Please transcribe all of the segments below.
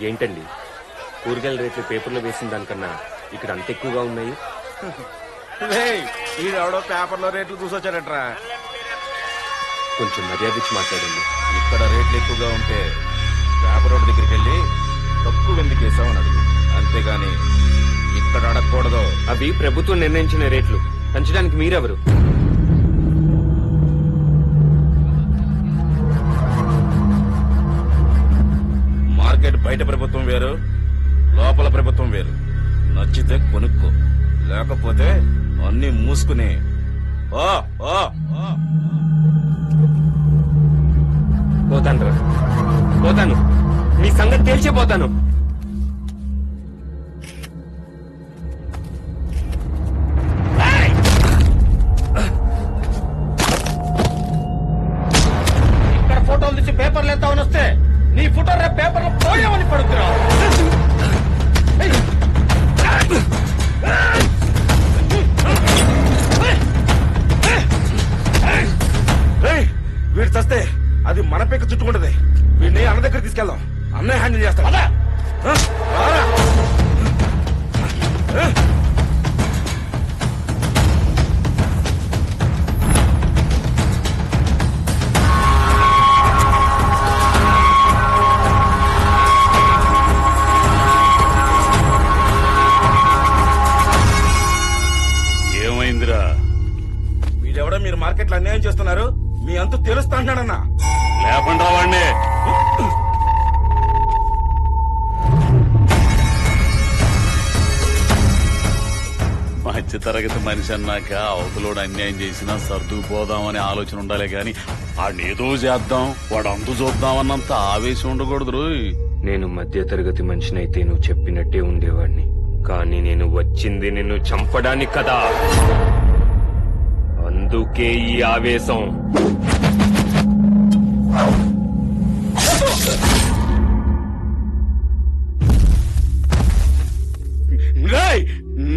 ఏంటండి కూరగాయల రేట్లు పేపర్లో వేసిన దానికన్నా ఇక్కడ అంత ఎక్కువగా ఉన్నాయి? ఈడెవడో పేపర్లో రేట్లు చూసొచ్చారట్రా. కొంచెం మర్యాద ఇచ్చి మాట్లాడండి. ఇక్కడ రేట్లు ఎక్కువగా ఉంటే పేపర్ రోడ్డు దగ్గరికి వెళ్ళి తక్కువ ఎందుకు వేసామని అడుగు, అంతేగాని ఇక్కడ అడగకూడదు. అవి ప్రభుత్వం నిర్ణయించిన రేట్లు, పెంచడానికి మీరెవరు? మార్కెట్ బయట ప్రభుత్వం వేరు, లోపల ప్రభుత్వం వేరు. నచ్చితే కొనుక్కో, లేకపోతే అన్ని మూసుకుని పోతాను రా, పోతాను. మీ సంగతి తేల్చిపోతాను. ఇక్కడ ఫోటోలు తీసి పేపర్లు ఎత్తామని వస్తే నీ ఫోటో రేపు పేపర్లో పోయామని పడుకురా. వీడు చస్తే అది మన పెక్క చుట్టుకుంటది. వీడిని అన్న దగ్గర తీసుకెళ్దాం, అన్నయ్య హ్యాండిల్ చేస్తాడు. ఏమైందిరా? వీడెవడో మీరు మార్కెట్లో అన్యాయం చేస్తున్నారు, మీ అంతు తెలుస్తా అంటాడన్నా. లేకుండా వాడిని. మధ్య తరగతి మనిషి అన్నాక అవతలోడు అన్యాయం చేసినా సర్దుకుపోదామనే ఆలోచన ఉండాలి గాని ఆడేదో చేద్దాం వాడు అంతు చూద్దామన్నంత ఆవేశం ఉండకూడదు రోయ్. నేను మధ్య తరగతి మనిషినైతే నువ్వు చెప్పినట్టే ఉండేవాడిని, కానీ నేను వచ్చింది నిన్ను చంపడానికి కదా. అందుకే ఈ ఆవేశం.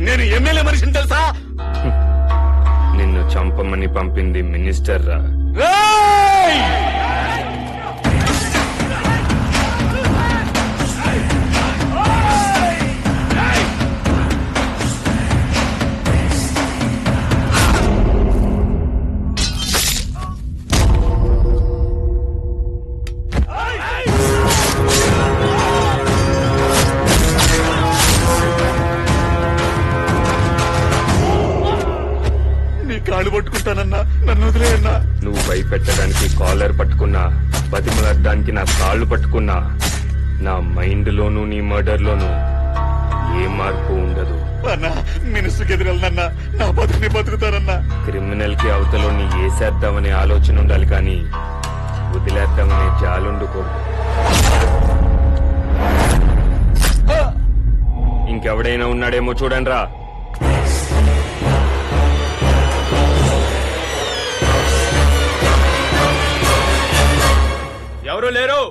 నేను ఎమ్మెల్యే మనిషిని తెలుసా? నిన్ను చంపమని పంపింది మినిస్టర్ రా. కాళ్ళు పట్టుకుంటానన్నా, నన్ను వదిలేయన్నా. నువ్వు భయపెట్టడానికి కాలర్ పట్టుకున్నా, బతిమలడ్డానికి నా కాళ్ళు పట్టుకున్నా, నా మైండ్ లోను నీ మర్డర్ లోను ఏ మార్పు ఉండదు. అన్నా మినిస్టర్కి ఎదురెళ్ళనన్నా, నా బతుకుని బతుకుతానన్నా. క్రిమినల్ కి అవతలోని ఏసేద్దామనే ఆలోచన ఉండాలి, కానీ వదిలేద్దామనే జాలుండకూడదు. ఇంకెవడైనా ఉన్నాడేమో చూడండి రా. ఎవరు లేరు.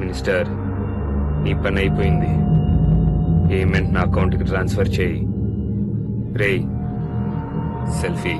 మినిస్టర్, నీ పని అయిపోయింది. పేమెంట్ నా అకౌంట్ కి ట్రాన్స్ఫర్ చేయి. రేయ్ సెల్ఫీ.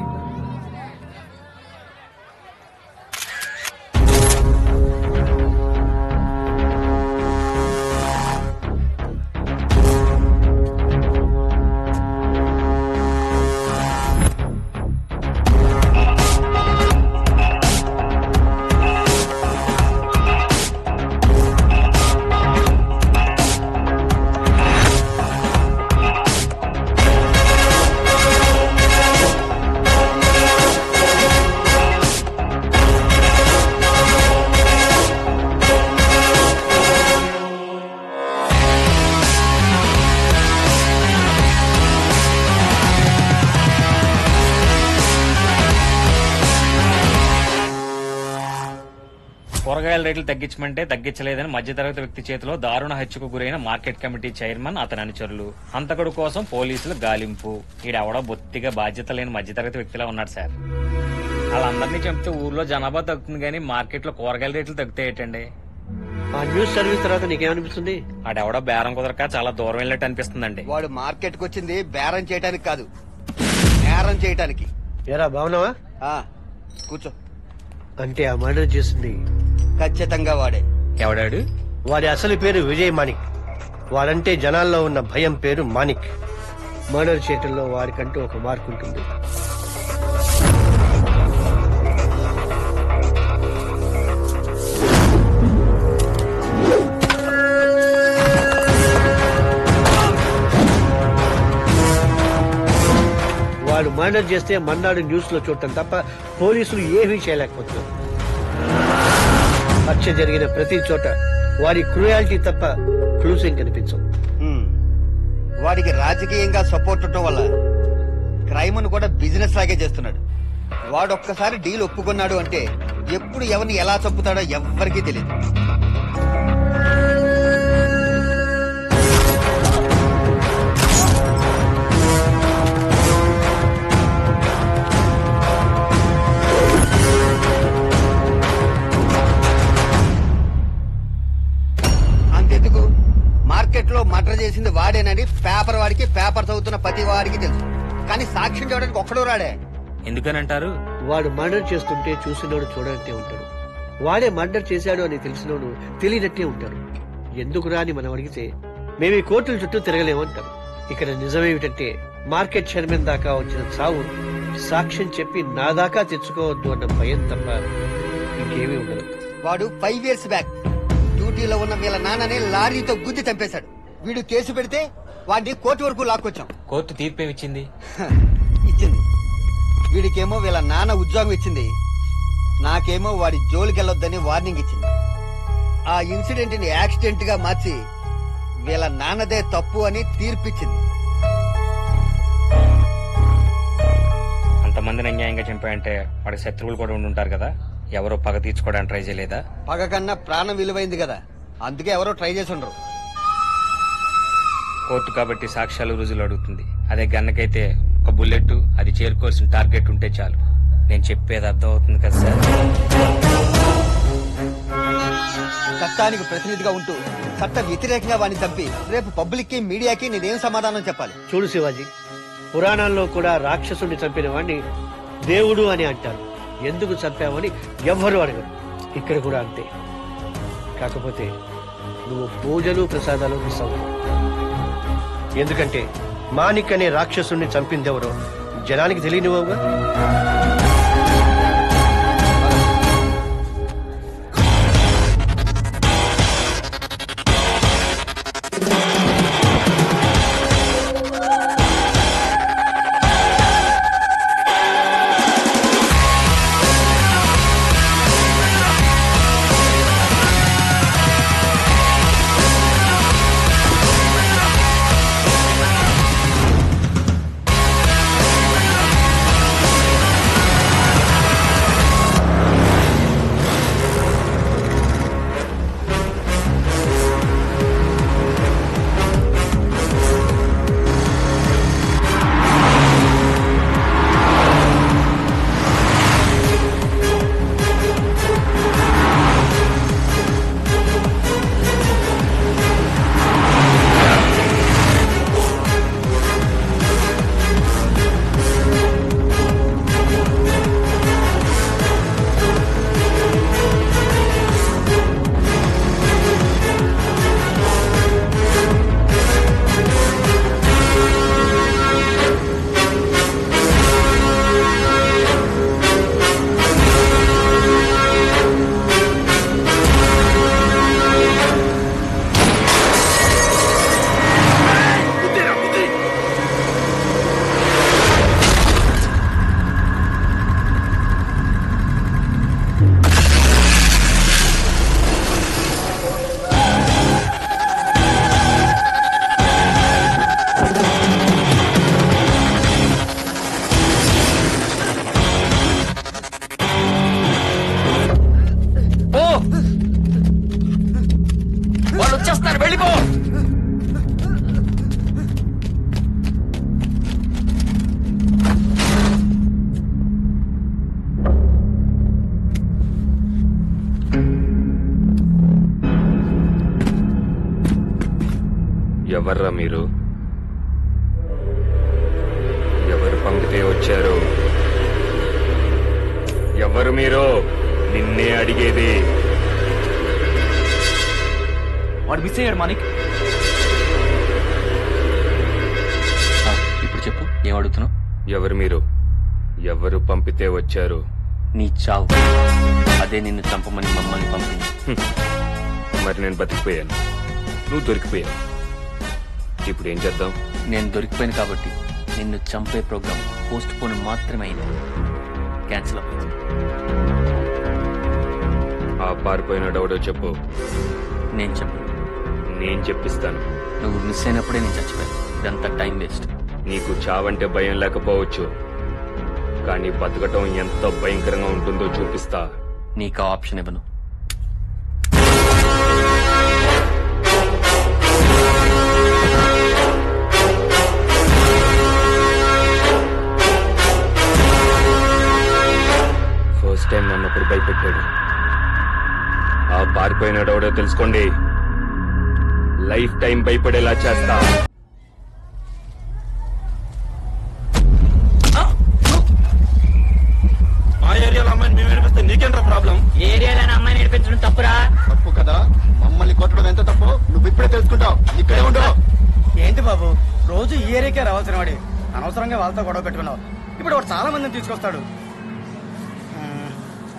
కూరగాయల రేట్లు తగ్గించమంటే తగ్గించలేదని మధ్యతరగతి వ్యక్తి చేతిలో దారుణ హత్యకు గురైన మార్కెట్ కమిటీ చైర్మన్, అతని అనుచరులు. హంతకుడు కోసం పోలీసులు గాలింపు. ఈడెవడో బొత్తిగా బాధ్యత లేని మధ్యతరగతి వ్యక్తిలా ఉన్నాడు సార్. వాళ్ళందరినీ చంపితే ఊర్లో జనాభా తగ్గుతుంది, కానీ మార్కెట్లో కూరగాయల రేట్లు తగ్గుతాయేటండి? ఆ న్యూస్ సర్వీస్ తర్వాత నీకేమనిపిస్తుంది? ఆడెవడో బేరం కుదరక చాలా దూరం వెళ్ళినట్టు అనిపిస్తుందండి. వాడు మార్కెట్ కు వచ్చింది బేరం చేయడానికి కాదు, బేరం చేయడానికి. ఏరా బాగున్నావా? ఆ, కూర్చో. అంటే ఆ మర్డర్ చేసింది ఖచ్చితంగా వాడే. ఎవడాడు? వాడి అసలు పేరు విజయ్ మాణిక్. వాడంటే జనాల్లో ఉన్న భయం పేరు మాణిక్. మర్డర్ చేయటంలో వాడికంటూ ఒక మార్క్ ఉంటుంది. వాడు మర్డర్ చేస్తే మన్నాడు న్యూస్ లో చూడటం తప్ప పోలీసులు ఏమీ చేయలేకపోతున్నారు. హత్య జరిగిన ప్రతి చోట వాడి క్రూయాలిటీ తప్ప క్లూస్ ఏం కనిపించవు. వాడికి రాజకీయంగా సపోర్ట్ ఉండటం వల్ల క్రైమ్ ను కూడా బిజినెస్ లాగే చేస్తున్నాడు. వాడు ఒక్కసారి డీల్ ఒప్పుకున్నాడు అంటే ఎప్పుడు ఎవరిని ఎలా చంపుతాడో ఎవ్వరికీ తెలియదు. అంతెందుకు, మార్కెట్ లో మర్డర్ చేసింది వాడేనని పేపర్ వాడికి, పేపర్ చదువుతున్న ప్రతి వాడికి తెలుసు. కానీ సాక్ష్యం చేయడానికి ఒక్కడో రాడే. ఎందుకనంటారు? వాడు మర్డర్ చేస్తుంటే చూసినోడు చూడనట్టే ఉంటాడు. వాడే మర్డర్ చేశాడు అని తెలిసినోడు తెలియనట్టే ఉంటాడు. ఎందుకు రాని మనం అడిగితే మేము ఈ కోర్టుల చుట్టూ తిరగలేమంటారు. ఇక్కడ నిజమేమిటంటే మార్కెట్ చైర్మన్ దాకా వచ్చిన చావు సాక్ష్యం చెప్పి నా దాకా తెచ్చుకోవద్దు అన్న భయం తప్ప ఇంకేమీ ఉండదు. వాడు 5 years బ్యాక్ డ్యూటీలో ఉన్న వీళ్ళ నాన్నని లారీతో గుద్ది చంపేశాడు. వీడు కేసు పెడితే వాడిని కోర్టు వరకు లాక్కొచ్చాం. కోర్టు తీర్పు ఏమిచ్చింది? ఇచ్చింది. వీడికేమో వీళ్ళ నాన్న ఉద్యోగం ఇచ్చింది, నాకేమో వాడి జోలికెళ్ళొద్దని వార్నింగ్ ఇచ్చింది. ఆ ఇన్సిడెంట్ ని యాక్సిడెంట్ గా మార్చి వీళ్ళ నాన్నదే తప్పు అని తీర్పిచ్చింది. అంతమందిని అన్యాయంగా చంపాయంటే వాడికి శత్రువులు కూడా ఉండుంటారు కదా, ఎవరో పగ తీర్చుకోవడానికి ట్రై చేయలేదా? పగ కన్నా ప్రాణం విలువైంది కదా, అందుకే ఎవరో ట్రై చేసి ఉండరు. కోర్టు కాబట్టి సాక్ష్యాలు రుజువులు అడుగుతుంది. అదే గన్నకైతే ఒక బుల్లెట్, అది చేరుకోవాల్సిన టార్గెట్ ఉంటే చాలు. నేను చెప్పేది అర్థం అవుతుంది కదా సార్? చట్టానికి ప్రతినిధిగా ఉంటూ చట్ట వ్యతిరేకంగా వాడిని చంపి రేపు పబ్లిక్ కి, మీడియాకి నేనేం సమాధానం చెప్పాలి? చూడు శివాజీ, పురాణాల్లో కూడా రాక్షసుని చంపిన వాడిని దేవుడు అని అంటారు. ఎందుకు చంపావని ఎవ్వరూ అడగరు. ఇక్కడ కూడా అంతే. కాకపోతే నువ్వు పూజలు ప్రసాదాలు మిస్ అవ్వవు. ఎందుకంటే మాణిక్ అనే రాక్షసుని చంపిందెవరో జనానికి తెలియనివ్వవుగా. ఎవర్రా మీరు? ఎవరు పంపితే వచ్చారు? ఎవరు మీరు? నిన్నే అడిగేది. వాడు మిస్ అయ్యాడు మానిక్. ఇప్పుడు చెప్పు, ఏం అడుగుతున్నావు? ఎవరు మీరు? ఎవరు పంపితే వచ్చారు? నీ చావు, అదే నిన్ను చంపమని మమ్మల్ని పంపింది. మరి నేను బతికిపోయాను, నువ్వు దొరికిపోయావు. ఇప్పుడు ఏం చేద్దాం? నేను దొరికిపోయాను కాబట్టి నిన్ను చంపే ప్రోగ్రామ్ పోస్ట్ పోన్ మాత్రమే అయింది, క్యాన్సిల్ అవ్వదు. ఆ పారిపోయిన డౌడో చెప్పు. నేను చెప్పు, నేను చెప్పిస్తాను. నువ్వు మిస్ అయినప్పుడే నేను చచ్చిపోయాను. ఇదంతా టైం వేస్ట్. నీకు చావంటే భయం లేకపోవచ్చు, కానీ బతకటం ఎంత భయంకరంగా ఉంటుందో చూపిస్తా. నీకు ఆ ఆప్షన్ ఇవ్వను. ఫస్ట్ టైం నన్ను ఒకడు భయపెట్టాడు. ఆ పారిపోయినాడెవడో తెలుసుకోండి, లైఫ్ టైం భయపడేలా చేస్తా. మా ఏరియాలో అమ్మాయిని మేము ఏడిపిస్తే నీకేంట్రా ప్రాబ్లం? ఏరియాలో అమ్మాయి నేర్పించడం తప్పురా? తప్పు కదా, మమ్మల్ని కొట్టడం ఎంత తప్పు నువ్వు ఇప్పుడే తెలుసుకుంటావు. ఇక్కడే ఉండవు. ఏంటి బాబు, రోజు ఈ ఏరియాకే రావాల్సిన వాడి అనవసరంగా వాళ్ళతో గొడవ పెట్టుకున్నావు. ఇప్పుడు వాడు చాలా మందిని తీసుకొస్తాడు.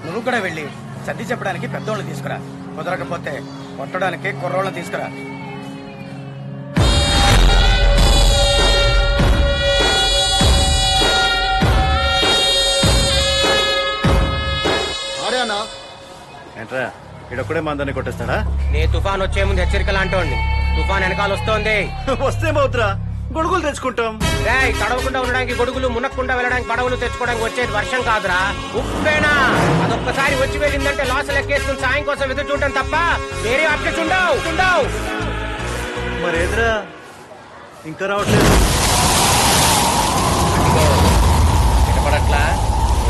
నువ్వు కూడా వెళ్ళి సర్ది చెప్పడానికి పెద్దోళ్ళని తీసుకురా, కుదరకపోతే కొట్టడానికి కుర్రోళ్ళని తీసుకురా. ఆడేనా ఏంట్రా ఇడొక్కడే మందని కొట్టేస్తాడా? నీ తుఫాన్ వచ్చే ముందు హెచ్చరిక లాంటోండి. తుఫాన్ వెనకాల వస్తోంది. వస్తే మౌత్రా గొడుగులు తెచ్చుకుంటాం. రేయ్, తడవకుండా ఉండడానికి గొడుగులు, మునక్కుండా వెళ్ళడానికి పడవలు తెచ్చుకోవడానికి వచ్చేది వర్షం కాదురా, ఉప్పేనా. అదొక్కసారి వచ్చి వెళ్ళిందంటే లాస్ లెక్కేసుకుని సాయం కోసం ఎదురు చూడటం తప్ప వేరే ఆప్షన్స్ ఉండవు. మరేదిరా ఇంకా రావట్లేదు? వినపడట్లా?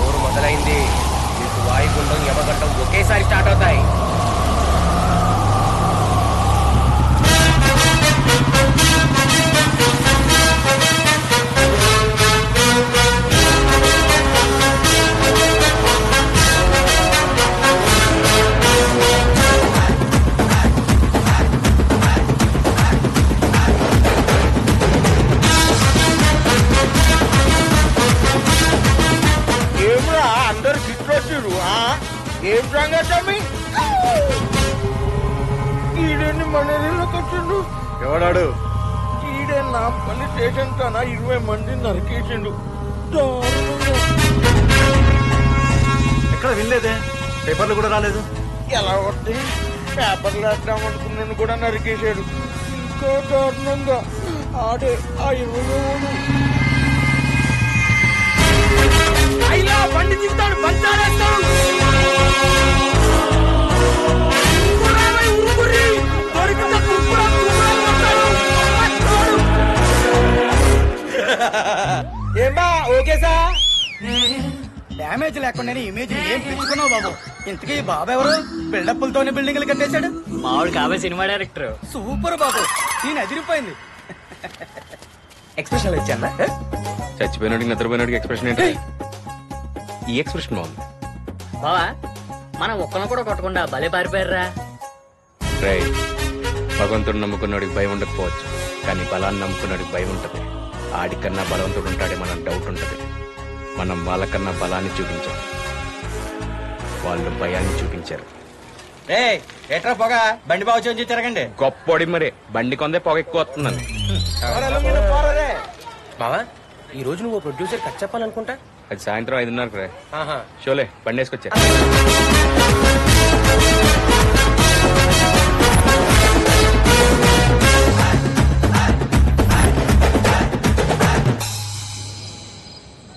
ఊరు మొదలైంది. మీకు వాయుగుండం, యమగండం ఒకేసారి స్టార్ట్ అవుతాయి. ఏం సంగతి? ఈడని మన ఏరియాలోకి వచ్చిండు. ఎవడాడు? ఈడే నా పల్లి స్టేషన్ కన్నా 20 మంది నరికేసిండు. ఎక్కడ వినలేదే, పేపర్లు కూడా రాలేదు. ఎలా వస్తే పేపర్లు వేద్దాం అనుకున్నాను కూడా నరికేశాడు. ఇంకా దారుణంగా ఆడే ఆ 20 అయినా బండి దిగుతాడు, బంచారేస్తాడు. ఏమా ఓకే సార్? డ్యామేజ్ లేకుండా ఇమేజ్ ఏం పెంచుకున్నావు బాబు. ఇంతకీ బాబు ఎవరు? బిల్డప్లతోనే బిల్డింగ్లు కట్టేశాడు. మామిడి కాబే సినిమా డైరెక్టర్. సూపర్ బాబు, నేను అదిరిపోయింది. ఎక్స్ప్రెషన్ ఇచ్చానా? చచ్చిపోయినాడికి నిద్రపోయినాడికి ఎక్స్ప్రెషన్ ఏంటి? ఈ ఎక్స్ప్రెషన్ బాగుంది. బావా, మనం ఒక్కను కూడా కొట్టకుండా భలే పారిపోయారా. రై, భగవంతుడు నమ్ముకున్నాడికి భయం ఉండకపోవచ్చు, కానీ బలాన్ని నమ్ముకున్నాడికి భయం ఉంటుంది. ఆడికన్నా బలవంతుడు ఉంటాడే మనం డౌట్ ఉంటుంది. మనం వాళ్ళకన్నా బలాన్ని చూపించాం, వాళ్ళు భయాన్ని చూపించారు. ఎట్రా పొగ, బండి బాగు చేయించి తిరగండి. గొప్పడి మరే బండి కొందే పొగ ఎక్కువ వస్తుందని. బావా, ఈ రోజు నువ్వు ప్రొడ్యూసర్ కట్ చెప్పాలనుకుంటా. అది సాయంత్రం 5:30కు రా. షోలే బండి వేసుకొచ్చా.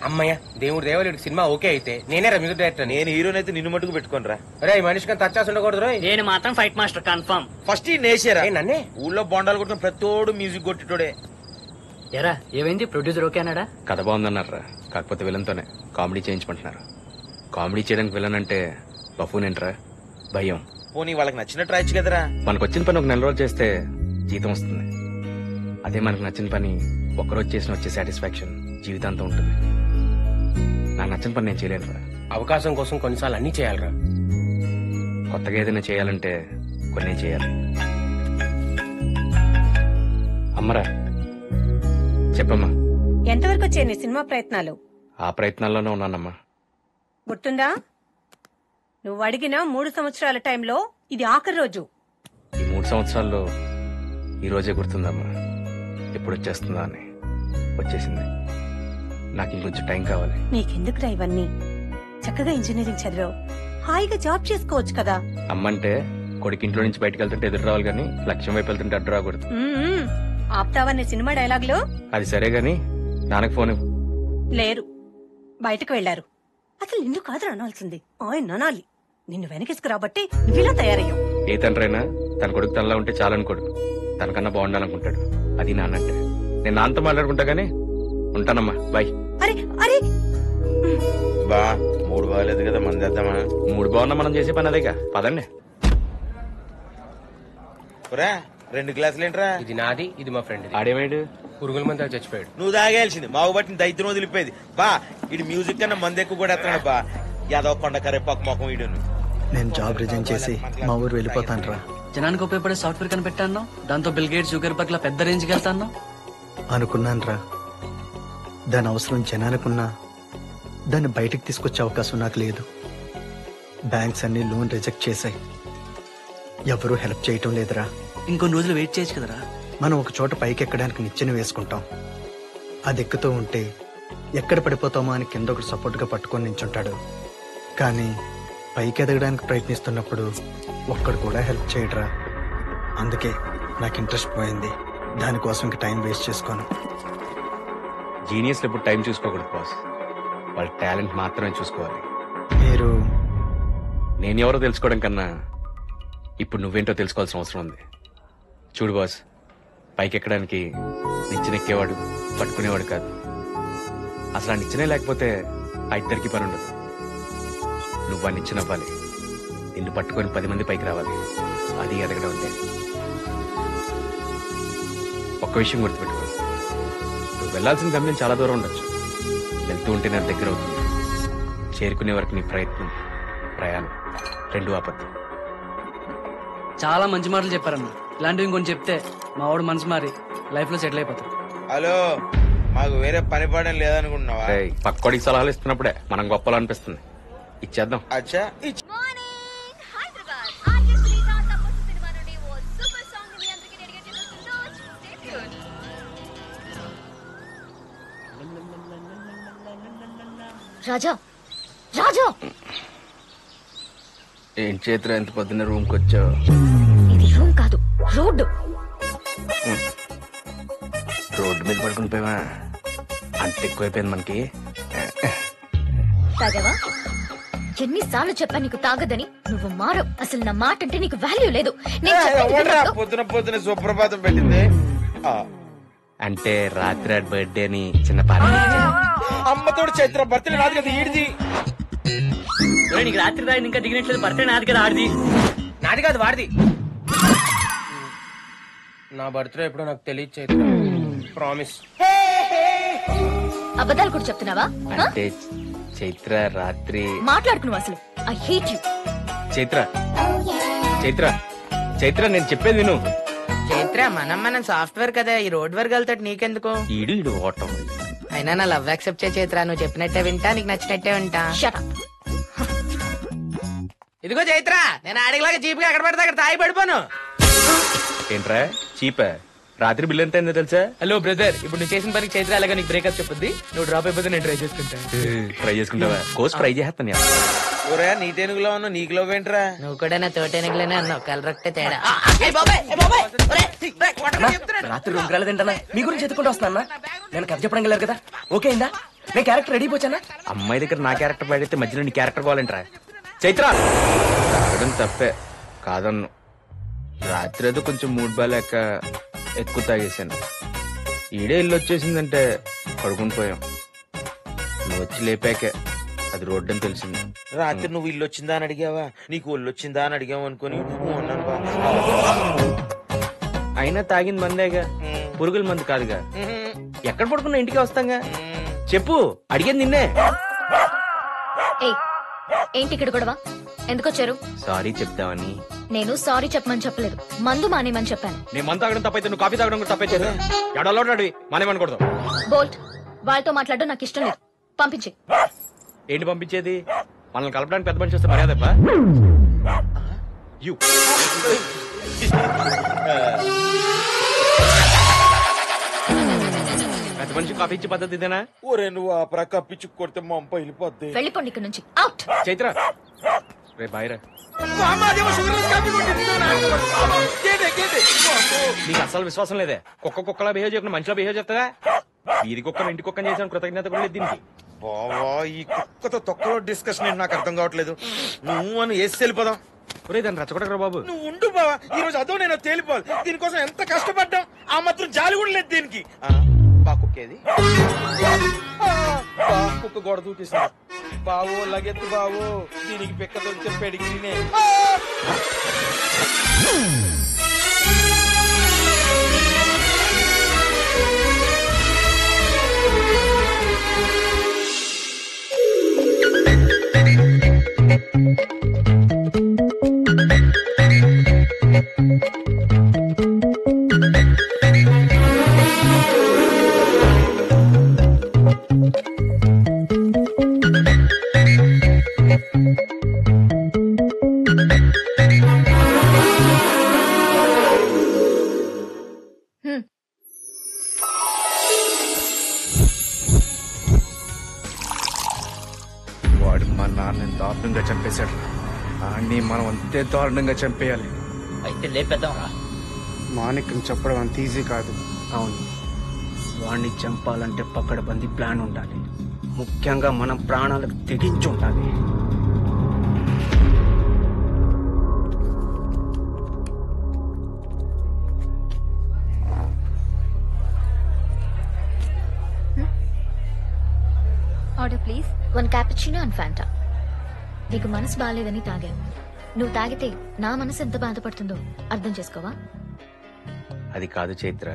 అమ్మయ్య, దేవుడు దేవలుడికి సినిమా ఓకే అయితే నేనే మ్యూజిక్ డైరెక్టర్. నేను హీరోని అయితే నిన్ను మట్టుకు పెట్టుకోను రా. రే, మనిషికి టచ్ ఉండకూడదు రోయ్. నేను మాత్రం ఫైట్ మాస్టర్ కన్ఫర్మ్. ఫస్ట్ ఈ నేసారా నన్నే ఊళ్ళో బొండాలు కొట్టిన ప్రతోడు మ్యూజిక్ కొట్టిటోడే. ఎరా ఏమైంది, ప్రొడ్యూసర్ ఓకే అన్నాడా? కథ బాగుందన్నారా, కాకపోతే విలన్తోనే కామెడీ చేయించమంటున్నారు. కామెడీ చేయడానికి విలన్ అంటే బఫూన్ ఏంట్రా, భయం. పోనీ వాళ్ళకి నచ్చినట్టు రాయొచ్చు కదరా. మనకు వచ్చిన పని ఒక 4 రోజులు చేస్తే జీతం వస్తుంది. అదే మనకు నచ్చిన పని ఒక్కరోజు చేసిన వచ్చే సాటిస్ఫాక్షన్ జీవితాంతం ఉంటుంది. నాకు నచ్చిన పని నేను చేయలేను రా. అవకాశం కోసం కొన్నిసార్లు అన్ని చేయాలరా. కొత్తగా ఏదైనా చేయాలంటే కొన్ని చేయాలి. అమ్మరా చెప్పమ్మా. ఎంతవరకు వచ్చాయి నీ సినిమా ప్రయత్నాలు? ఆ ప్రయత్నాల్లోనే ఉన్నానమ్మా. గుర్తుందా, నువ్వు అడిగిన 3 సంవత్సరాల టైంలో ఇది ఆఖరి రోజు. ఈ 3 సంవత్సరాల్లో ఈ రోజే గుర్తుందమ్మా. ఎప్పుడు వచ్చేస్తుందా అని. వచ్చేసింది. నాకు ఇంకొంచెం టైం కావాలి. నీకెందుకురా ఇవన్నీ? చక్కగా ఇంజనీరింగ్ చదివావు, హాయిగా జాబ్ చేసుకోవచ్చు కదా. అమ్మంటే కొడుకు ఇంట్లో నుంచి బయటకు వెళ్తుంటే ఎదురు రావాలి గానీ లక్ష్యం వైపు వెళ్తుంటే అడ్డు రాకూడదు. ఆప్తావనే సినిమా డైలాగులు. అది సరే గాని నాన్నకు ఫోన్ ఇవ్వు. లేరు, బయటకు వెళ్లారు. అసలు నిన్ను కాదు అనాల్సింది, ఆయన అనాలి. నిన్ను వెనకేసుకురాబట్టి నువ్విలా తయారయ్యావు. ఏ తండ్రైనా తన కొడుకు తనలా ఉంటే చాలనుకోడు, తనకన్నా బాగుండాలనుకుంటాడు. అది నాన్నంటే. నేను నాన్నతో మాట్లాడుకుంటా గానీ ఉంటానమ్మా, బాయ్. అరే అరే బా మూడు బాగాలేదు కదా, మందేద్దామా? 3 బాగున్నా మనం చేసే పని అదేగా, పదండి. 2 గ్లాసులు ఏంట్రా? ఇది నాది, ఇది మా ఫ్రెండ్. ఆడేవాడు పురుగుల మంది చచ్చిపోయాడు. నువ్వు తాగేయాల్సింది, మాకు బట్టి దైత్యం వదిలిపోయేది. బా ఇటు మ్యూజిక్ కన్నా మంది ఎక్కువ కూడా ఎత్తున్నాడు. బా యాదవ్ కొండ కరేపాకు మొఖం వీడును. నేను జాబ్ రిజైన్ చేసి మా ఊరు వెళ్ళిపోతాను రా. జనానికి ఉపయోగపడే సాఫ్ట్వేర్ కనిపెట్టాను, దాంతో బిల్ గేట్స్ షుగర్ పర్క్ పెద్ద రేంజ్కి వెళ్తాను అనుకున్నాను రా. దాని అవసరం జనానికున్నా దాన్ని బయటికి తీసుకొచ్చే అవకాశం నాకు లేదు. బ్యాంక్స్ అన్ని లోన్ రిజెక్ట్ చేశాయి, ఎవరూ హెల్ప్ చేయటం లేదురా. ఇంకొన్ని రోజులు వెయిట్ చేయొచ్చు కదరా. మనం ఒక చోట పైకి ఎక్కడానికి నిచ్చెన వేసుకుంటాం, అది ఎక్కుతూ ఉంటే ఎక్కడ పడిపోతామో అని కింద ఒకటి సపోర్ట్గా పట్టుకొని నించుంటాడు. కానీ పైకి ఎదగడానికి ప్రయత్నిస్తున్నప్పుడు ఒక్కడు కూడా హెల్ప్ చేయడరా. అందుకే నాకు ఇంట్రెస్ట్ పోయింది. దానికోసం ఇంక టైం వేస్ట్ చేసుకోను. జీనియస్లు ఎప్పుడు టైం చూసుకోకూడదు బాస్, వాళ్ళ టాలెంట్ మాత్రమే చూసుకోవాలి. మీరు నేను ఎవరో తెలుసుకోవడం కన్నా ఇప్పుడు నువ్వేంటో తెలుసుకోవాల్సిన అవసరం ఉంది. చూడు బాస్, పైకి ఎక్కడానికి నిచ్చెనెక్కేవాడు పట్టుకునేవాడు కాదు. అసలు ఆ నిచ్చెనే లేకపోతే ఆ ఇద్దరికి పని ఉండదు. నువ్వు ఆ నిచ్చెన అవ్వాలి, నిన్ను పట్టుకొని 10 మంది పైకి రావాలి. అది ఎదగడం అంటే. ఒక్క విషయం గుర్తుపెట్టుకో, నువ్వు వెళ్లాల్సిన గమ్యం చాలా దూరం ఉండొచ్చు, వెళ్తూ ఉంటే నా దగ్గర అవుతుంది. చేరుకునే వరకు నీ ప్రయత్నం ప్రయాణం 2 ఆపద్దు. చాలా మంచి మాటలు చెప్పారన్న. ఇలాంటివి ఇంకొని చెప్తే మా వాడు మనసు మారి లైఫ్ లో సెటిల్ అయిపోతాడు. హలో, మాకు వేరే పని పడడం లేదనుకుంటున్నావా? పక్కోడికి సలహాలు ఇస్తున్నప్పుడే మనం గొప్పలు అనిపిస్తుంది. ఇచ్చేద్దాం. అచ్చా రాజా రాజా, ఏం చేతులు ఎంత పొద్దున్న రూమ్ కి వచ్చావు? ఇది రూమ్ కాదు, రోడ్డు. రోడ్డు మీద పడుకుని పోయావా? అంత ఎక్కువైపోయింది మనకి. తాగావా? ఎన్నిసార్లు చెప్పా నీకు తాగదని, నువ్వు మారవు. అసలు నా మాట అంటే నీకు వాల్యూ లేదు. పొద్దున సుప్రభాతం పెట్టింది. అంటే రాత్రి బర్త్డే అని చిన్న పార్టీ. అమ్మతోడు చైత్ర బర్త్డే నాది కదా, ఈడిది. నీకు రాత్రి దాని ఇంకా దిగినట్లేదు. బర్త్డే నాది కదా, ఆడిది. నాది కాదు, వాడిది. నా బర్త్డే ఎప్పుడో నాకు తెలియదు చైత్ర, ప్రామిస్. అబద్ధాలు కూడా చెప్తున్నావా? అంటే చైత్ర రాత్రి మాట్లాడుకున్నావు అసలు. I hate you. Chaitra Chaitra Chaitra నేను చెప్పేది విను. చైత్ర, మనం సాఫ్ట్వేర్ కదా, ఈ రోడ్ వర్క్ వెళ్తాడు నీకెందుకు? ఈడు ఓటం. అయినా నా లవ్ యాక్సెప్ట్ చే చైత్ర. నువ్వు చెప్పినట్టే వింటా, నీకు నచ్చినట్టే వింటా. ఇదిగో చైత్ర, నేను ఆడిలాగా చీప్గా ఎక్కడ పడితే అక్కడ తాగి పడిపోను. ఏంట్రా చీపా? రాత్రి బిల్ ఎంత అయిందో తెలుసా? హలో బ్రదర్, ఇప్పుడు నువ్వు చేసిన పనికి చైత్ర అలాగా నీకు బ్రేకప్ చెప్పుద్ది. నువ్వు డ్రాప్ అయిపోతే నేను ట్రై చేసుకుంటాను. ట్రై చేసుకుంటావా? కోర్స్ ట్రై చేస్తాను. నీ టెనుగులో ఉన్నావు, నీకు లో ఏంట్రా? నువ్వు కూడా నా తోటెనుగులోనే అన్నావు, కలరొక్టే తేడా. రాత్రి 2 గంటలు తింటానా? మీ గురించి ఎత్తుకుంటూ వస్తున్నా. నేను కథ చెప్పడం వెళ్ళారు కదా, ఓకే అయిందా? నేను క్యారెక్టర్ రెడీ అయిపోయానా? అమ్మాయి దగ్గర నా క్యారెక్టర్ పడితే మధ్యలో నీ క్యారెక్టర్ కావాలంటరా? చైత్ర తాగడం తప్పే కాదన్ను. రాత్రి ఏదో కొంచెం మూడ్ బాలేక ఎక్కువ తాగేశాను. ఈడే ఇల్లు వచ్చేసిందంటే పడుకుని పోయాం. నువ్వు వచ్చి లేపాకే అది రోడ్డు అని తెలిసింది. రాత్రి నువ్వు ఇల్లు వచ్చిందా అని అడిగావా? నీకు ఒళ్ళు వచ్చిందా అని అడిగావు అనుకుని ఉన్నాను. అయినా తాగింది మందేగా. పురుగుల మందు కాదుగా. ఎక్కడ పడుకున్నా ఇంటికి వస్తాంగా. చెప్పు, అడిగేది నిన్నే. ఏంటి ఇక్కడ గొడవ? ఎందుకు వచ్చారు? సారీ చెప్తావని. నేను సారీ చెప్పమని చెప్పలేదు, మందు మానేమని చెప్పాను. నేను మందు తాగడం తప్పైతే నువ్వు కాఫీ తాగడం కూడా తప్పైతే ఎడలోడి మానేమనకూడదు. బోల్ట్, వాళ్ళతో మాట్లాడడం నాకు ఇష్టం లేదు. పంపించి. ఏంటి పంపించేది? మనల్ని కలపడానికి పెద్ద మనిషి వస్తే మర్యాదప్పా? పెద్ద మనిషి కాఫీ ఇచ్చే పద్ధతి ఇదేనా? ఒరే నువ్వు ఆ ప్రక్క పిచ్చి కొడితే మా అమ్మ వెళ్ళిపోద్ది. వెళ్ళిపోండి ఇక్కడ నుంచి. అవుట్. చైత్ర రే బాయ్రా. నీకు అసలు విశ్వాసం లేదే. కుక్కలా బిహేవ్ చేయకుండా మంచిగా బిహేవ్ చేస్తావా? వీరి కుక్కను ఇంటి కుక్కని చేసిన కృతజ్ఞత కూడా లేదు దీనికి. బావా ఈ కుక్కతో తొక్కలో డిస్కషన్ ఏంటి నాకు అర్థం కావట్లేదు. నువ్వు అని వేసి వెళ్ళిపోదాం. ఒరే దాన్ని రచ్చగొట్టరా బాబు. నువ్వు ఉండు బావా, ఈ రోజు అదో నేను తేలిపోవాలి. దీనికోసం ఎంత కష్టపడ్డాం, ఆ మాత్రం జాలి కూడా లేదు దీనికి. బా కుక్కేది కుక్క గోడ దూకేసింది. బావో లగెత్తు బావో, దీనికి పిక్క దొరికితే పెడిగినే. వాడు మా నాన్నని దారుణంగా చంపేశాడు. అన్ని మనం అంతే దారుణంగా చంపేయాలి. అయితే లేపేద్దాం. మాణిక్యం చెప్పడం అంత ఈజీ కాదు. అవును, వాణ్ణి చంపాలంటే పకడ్బందీ ప్లాన్ ఉండాలి. ముఖ్యంగా మనం ప్రాణాలకు తెగించి ఉండాలి. Order please. 1 cappuccino and Fanta. నీకు మనసు బాగాలేదని తాగావు. నువ్వు తాగితే నా మనసు ఎంత బాధపడుతుందో అర్థం చేసుకోవా? అది కాదు చైత్ర,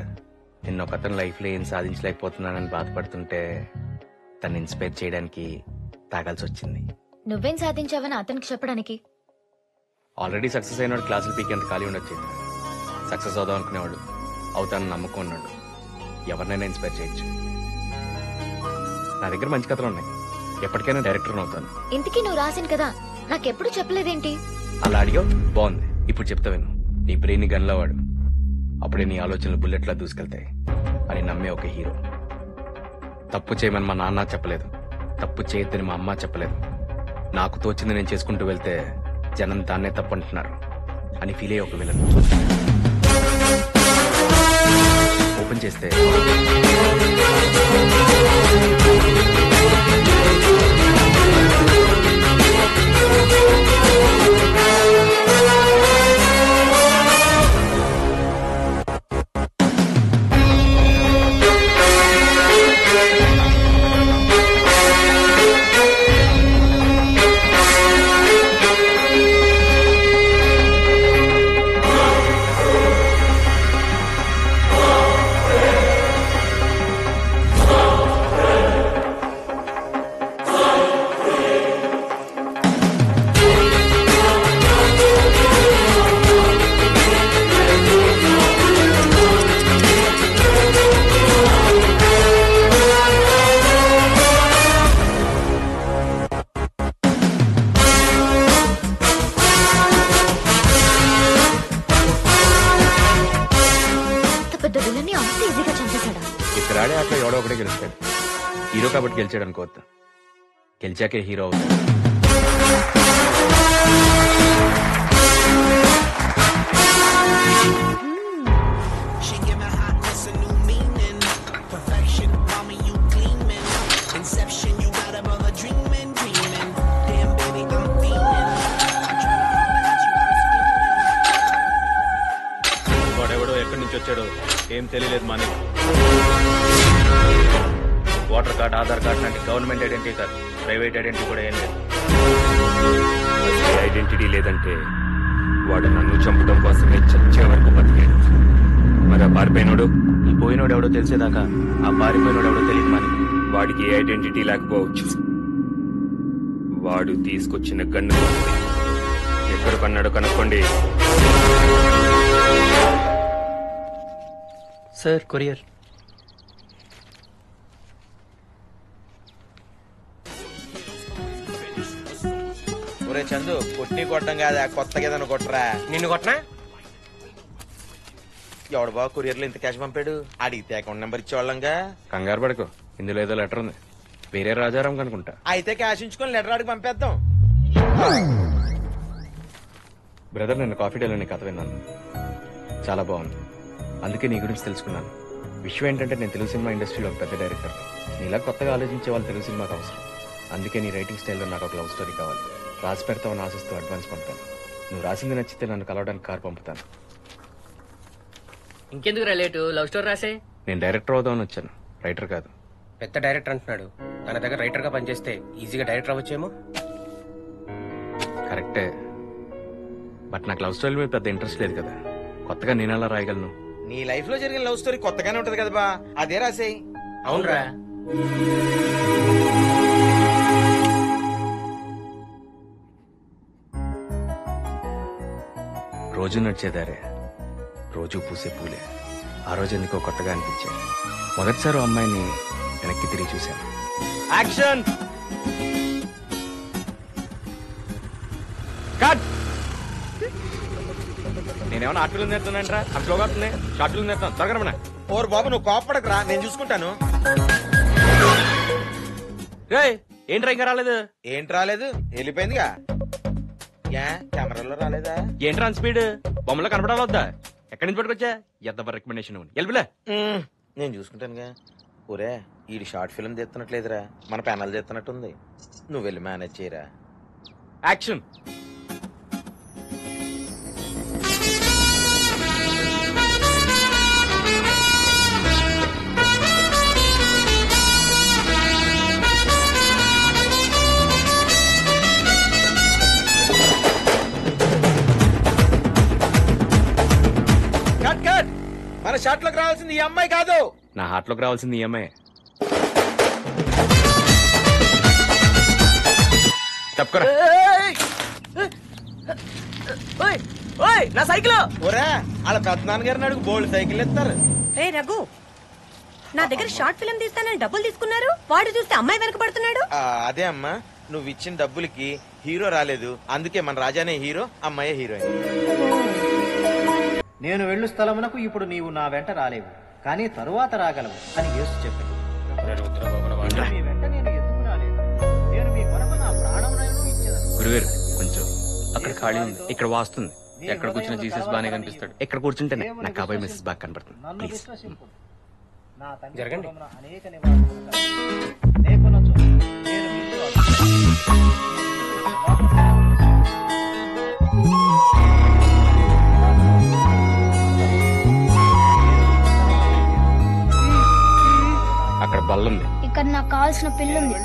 నిన్న ఒక అతను లైఫ్ లో ఏం సాధించలేకపోతున్నానని బాధపడుతుంటే తను ఇన్స్పైర్ చేయడానికి తాగాల్సి వచ్చింది. నువ్వేం సాధించావని అతనికి చెప్పడానికి? ఆల్రెడీ సక్సెస్ అయినవాడు క్లాసులు పీకేంత ఖాళీ ఉండొచ్చు. సక్సెస్ అవుదాం అనుకునేవాడు అవుతానని నమ్మకం ఉన్నాడు. ఎవరినైనా ఇన్స్పైర్ చేయొచ్చు. నా దగ్గర మంచి కథలు ఉన్నాయి. ఎప్పటికైనా డైరెక్టర్ అవుతాను. ఇంతకీ నువ్వు రాసిన కదా నాకెప్పుడు చెప్పలేదేంటి? అలా అడిగావు, బాగుంది. ఇప్పుడు చెప్తా విను. నీ బ్రెయిన్ గన్లా వాడు, అప్పుడే నీ ఆలోచనలు బుల్లెట్లా దూసుకెళ్తాయి అని నమ్మే ఒక హీరో. తప్పు చేయమని మా నాన్న చెప్పలేదు, తప్పు చేయొద్దని మా అమ్మ చెప్పలేదు. నాకు తోచింది నేను చేసుకుంటూ వెళ్తే జనం దాన్నే తప్పు అంటున్నారు అని ఫీల్ అయ్యే ఒక విలన్. ఓపెన్ చేస్తే ఇతరాడే అట్లా ఎవడో ఒకటే గెలుస్తాడు. హీరో కాబట్టి గెలిచాడు అనుకోవద్దు, గెలిచాకే హీరో అవుతాడు. వాడెవడో ఎక్కడి నుంచి వచ్చాడో ఏం తెలియలేదు మానే. ఓటర్ కార్డ్, ఆధార్ కార్డ్ లాంటి government identity card, private identity కూడా ఏం లేదు. ఐడెంటిటీ లేదంటే వాడు నన్ను చంపడం కోసమే చచ్చే వరకు బతికాడు. మరి ఆ పారిపోయినోడు ఈ పోయినోడు ఎవడో తెలిసేదాకా ఆ పారిపోయినోడు ఎవడో తెలియదు మరి. వాడికి ఏ ఐడెంటిటీ లేకపోవచ్చు. వాడు తీసుకొచ్చిన గన్ను ఎక్కడ కన్నాడో కనుక్కోండి. Sir courier. ఒరే చందు కొట్టి కొట్టడం కాదా కొత్తగా ఏదైనా కొట్టరా. నిన్ను కొట్టనా? ఎవడు బాబు కొరియర్లో ఇంత క్యాష్ పంపాడు? అడిగితే అకౌంట్ నెంబర్ ఇచ్చేవాళ్ళంగా. కంగారు పడుకో, ఇందులో ఏదో లెటర్ ఉంది. వేరే రాజారాం కనుకుంటా. అయితే క్యాష్ ఉంచుకొని లెటర్ అడిగి పంపేద్దాం. బ్రదర్, నేను కాఫీ డేలో నీ కథ విన్నాను, చాలా బాగుంది. అందుకే నీ గురించి తెలుసుకున్నాను. విషయం ఏంటంటే నేను తెలుగు సినిమా ఇండస్ట్రీలో ఒక పెద్ద డైరెక్టర్. నీలా కొత్తగా ఆలోచించే వాళ్ళు తెలుగు సినిమాకి అవసరం. అందుకే నీ రైటింగ్ స్టైల్లో నాకు ఒక లవ్ స్టోరీ కావాలి. రాసి పెడతామని ఆశిస్తూ అడ్వాన్స్ పంపుతాను. నువ్వు రాసింది నచ్చితే నన్ను కలవడానికి కార్ పంపుతాను. ఇంకెందుకు లేటు, లవ్ స్టోరీ రాసే. నేను డైరెక్టర్ అవుదామని వచ్చాను, రైటర్ కాదు. పెద్ద డైరెక్టర్ అంటున్నాడు. తన దగ్గర రైటర్ గా పనిచేస్తే ఈజీగా డైరెక్టర్ అవ్వచ్చేమో. కరెక్టే, బట్ నాకు లవ్ స్టోరీ మీద పెద్ద ఇంట్రెస్ట్ లేదు కదా. కొత్తగా నేను ఎలా రాయగలను? నీ లైఫ్ లో జరిగిన లవ్ స్టోరీ కొత్తగానే ఉంటది కదా బా, అదే రాసేయ్. అవునరా. రోజు నడిచేదారే, రోజు పూసే పూలే. ఆ రోజు ఎందుకో కొత్తగా అనిపించాయి. మొదటిసారి ఓ అమ్మాయిని వెనక్కి తిరిగి చూశాను. Action cut. నేనేమన్నా ఆర్ట్ ఫిల్మ్ నేర్చున్నానంటరా? అది స్లోగా అవుతుంది. షార్ట్ ఫిల్మ్ నేర్చున్నాను, త్వరగా. ఓరు బాబు నువ్వు కోపడకురా, నేను చూసుకుంటాను. ఏంట్రా ఇంకా రాలేదు? ఏంటి రాలేదు? వెళ్ళిపోయిందిగా. యా కెమెరాలో రాలేదా? ఏంట్రా స్పీడ్? బొమ్మలో కనపడాలి వద్దా? ఎక్కడి నుంచి పట్టుకొచ్చా? ఎంత రికమెండేషన్ వెళ్ళిపోలే. నేను చూసుకుంటానుగా. ఒరే ఈ షార్ట్ ఫిల్మ్ తీస్తున్నట్లేదురా, మన ప్యానల్ తీస్తున్నట్టుంది. నువ్వు వెళ్ళి మేనేజ్ చేయరా. యాక్షన్. Cut cut. మన షాట్ లోకి రావాల్సింది ఈ అమ్మాయి కాదు. నా హార్ట్ లోకి రావాల్సింది ఈ అమ్మాయి. తప్పకరా. నా సైకిల్. ఒరే వాళ్ళ పెద్దనాన్న గారిని అడుగు, బోల్డ్ సైకిల్ ఇస్తారు. రే రఘు, నా దగ్గర షార్ట్ ఫిల్మ్ తీస్తానని డబ్బులు తీసుకున్నారు. వాడు చూస్తే అమ్మాయి వెనక పడుతున్నాడు. అదే అమ్మా, నువ్వు ఇచ్చిన డబ్బులకి హీరో రాలేదు, అందుకే మన రాజానే హీరో, అమ్మాయే హీరోయిన్. నేను వెళ్ళు స్థలమునకు ఇప్పుడు నీవు నా వెంట రాలేవు, కానీ తరువాత రాగలవు అని యేసు చెప్పాడు. మీ వెంట నేను ఎందుకు రాలేదు? నేను మీ కొరకు నా ప్రాణములను ఇచ్చేదను. గురుగారు కొంచెం అక్కడ ఖాళీ ఉంది, ఇక్కడ వాస్తుంది. ఎక్కడ కూర్చున్న జీసస్ బాగానే కనిపిస్తాడు. ఎక్కడ కూర్చుంటేనే నాకు కాబోయే మిస్సెస్ బాగా కనపడుతుంది. నన్ను ప్లీజ్ విశ్వసింపు. నా తండ్రి జరగండి. పొలమున అనేక నివాసములు కలవు. లేకున్నచో నేను మీతో అక్కడ బల్లుంది. ఇక్కడ నాకు కావాల్సిన పిల్లుంది.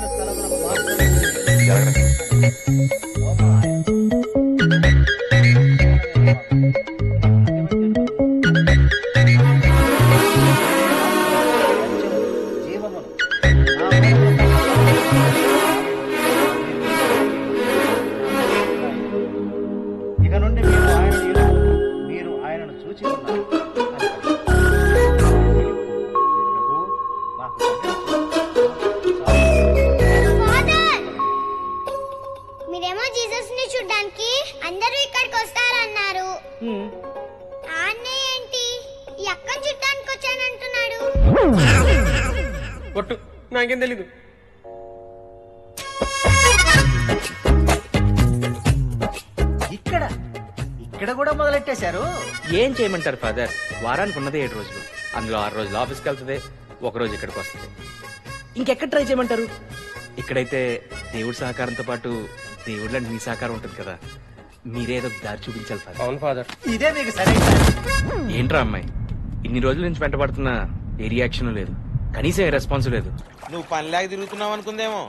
ఇక నుండి మీరు ఆయన ఎరుగు, మీరు ఆయనను చూచి ఉన్నారు. మీరేమో జీసస్ ని చూడ్డానికి అందరూ ఇక్కడికి వస్తారన్నారు. అన్నయ్య ఏంటి ఈ అక్కని చూడ్డానికి వచ్చానంటున్నాడు. కొట్టు, నాకేం తెలీదు. ఇక్కడ కూడా మొదలెట్టేశారు. ఏం చేయమంటారు ఫాదర్? వారానికి ఉన్నదే 7 రోజులు, అందులో 6 రోజులు ఆఫీస్కి వెళ్తుంది, 1 రోజు ఇక్కడికి వస్తుంది. ఇంకెక్కడ ట్రై చేయమంటారు? ఇక్కడైతే దేవుడి సహకారంతో పాటు దేవుళ్ళ మీ సహకారం ఉంటుంది కదా. మీరేదో దారి చూపించాలి ఫాదర్. అవును ఫాదర్. ఇదే మీకు సరైన. ఏంట్రా అమ్మాయి, ఇన్ని రోజుల నుంచి వెంటబడుతున్న ఏ రియాక్షన్ లేదు, కనీసం ఏ రెస్పాన్స్ లేదు. నువ్వు పనిలాగా తిరుగుతున్నావు అనుకుందేమో.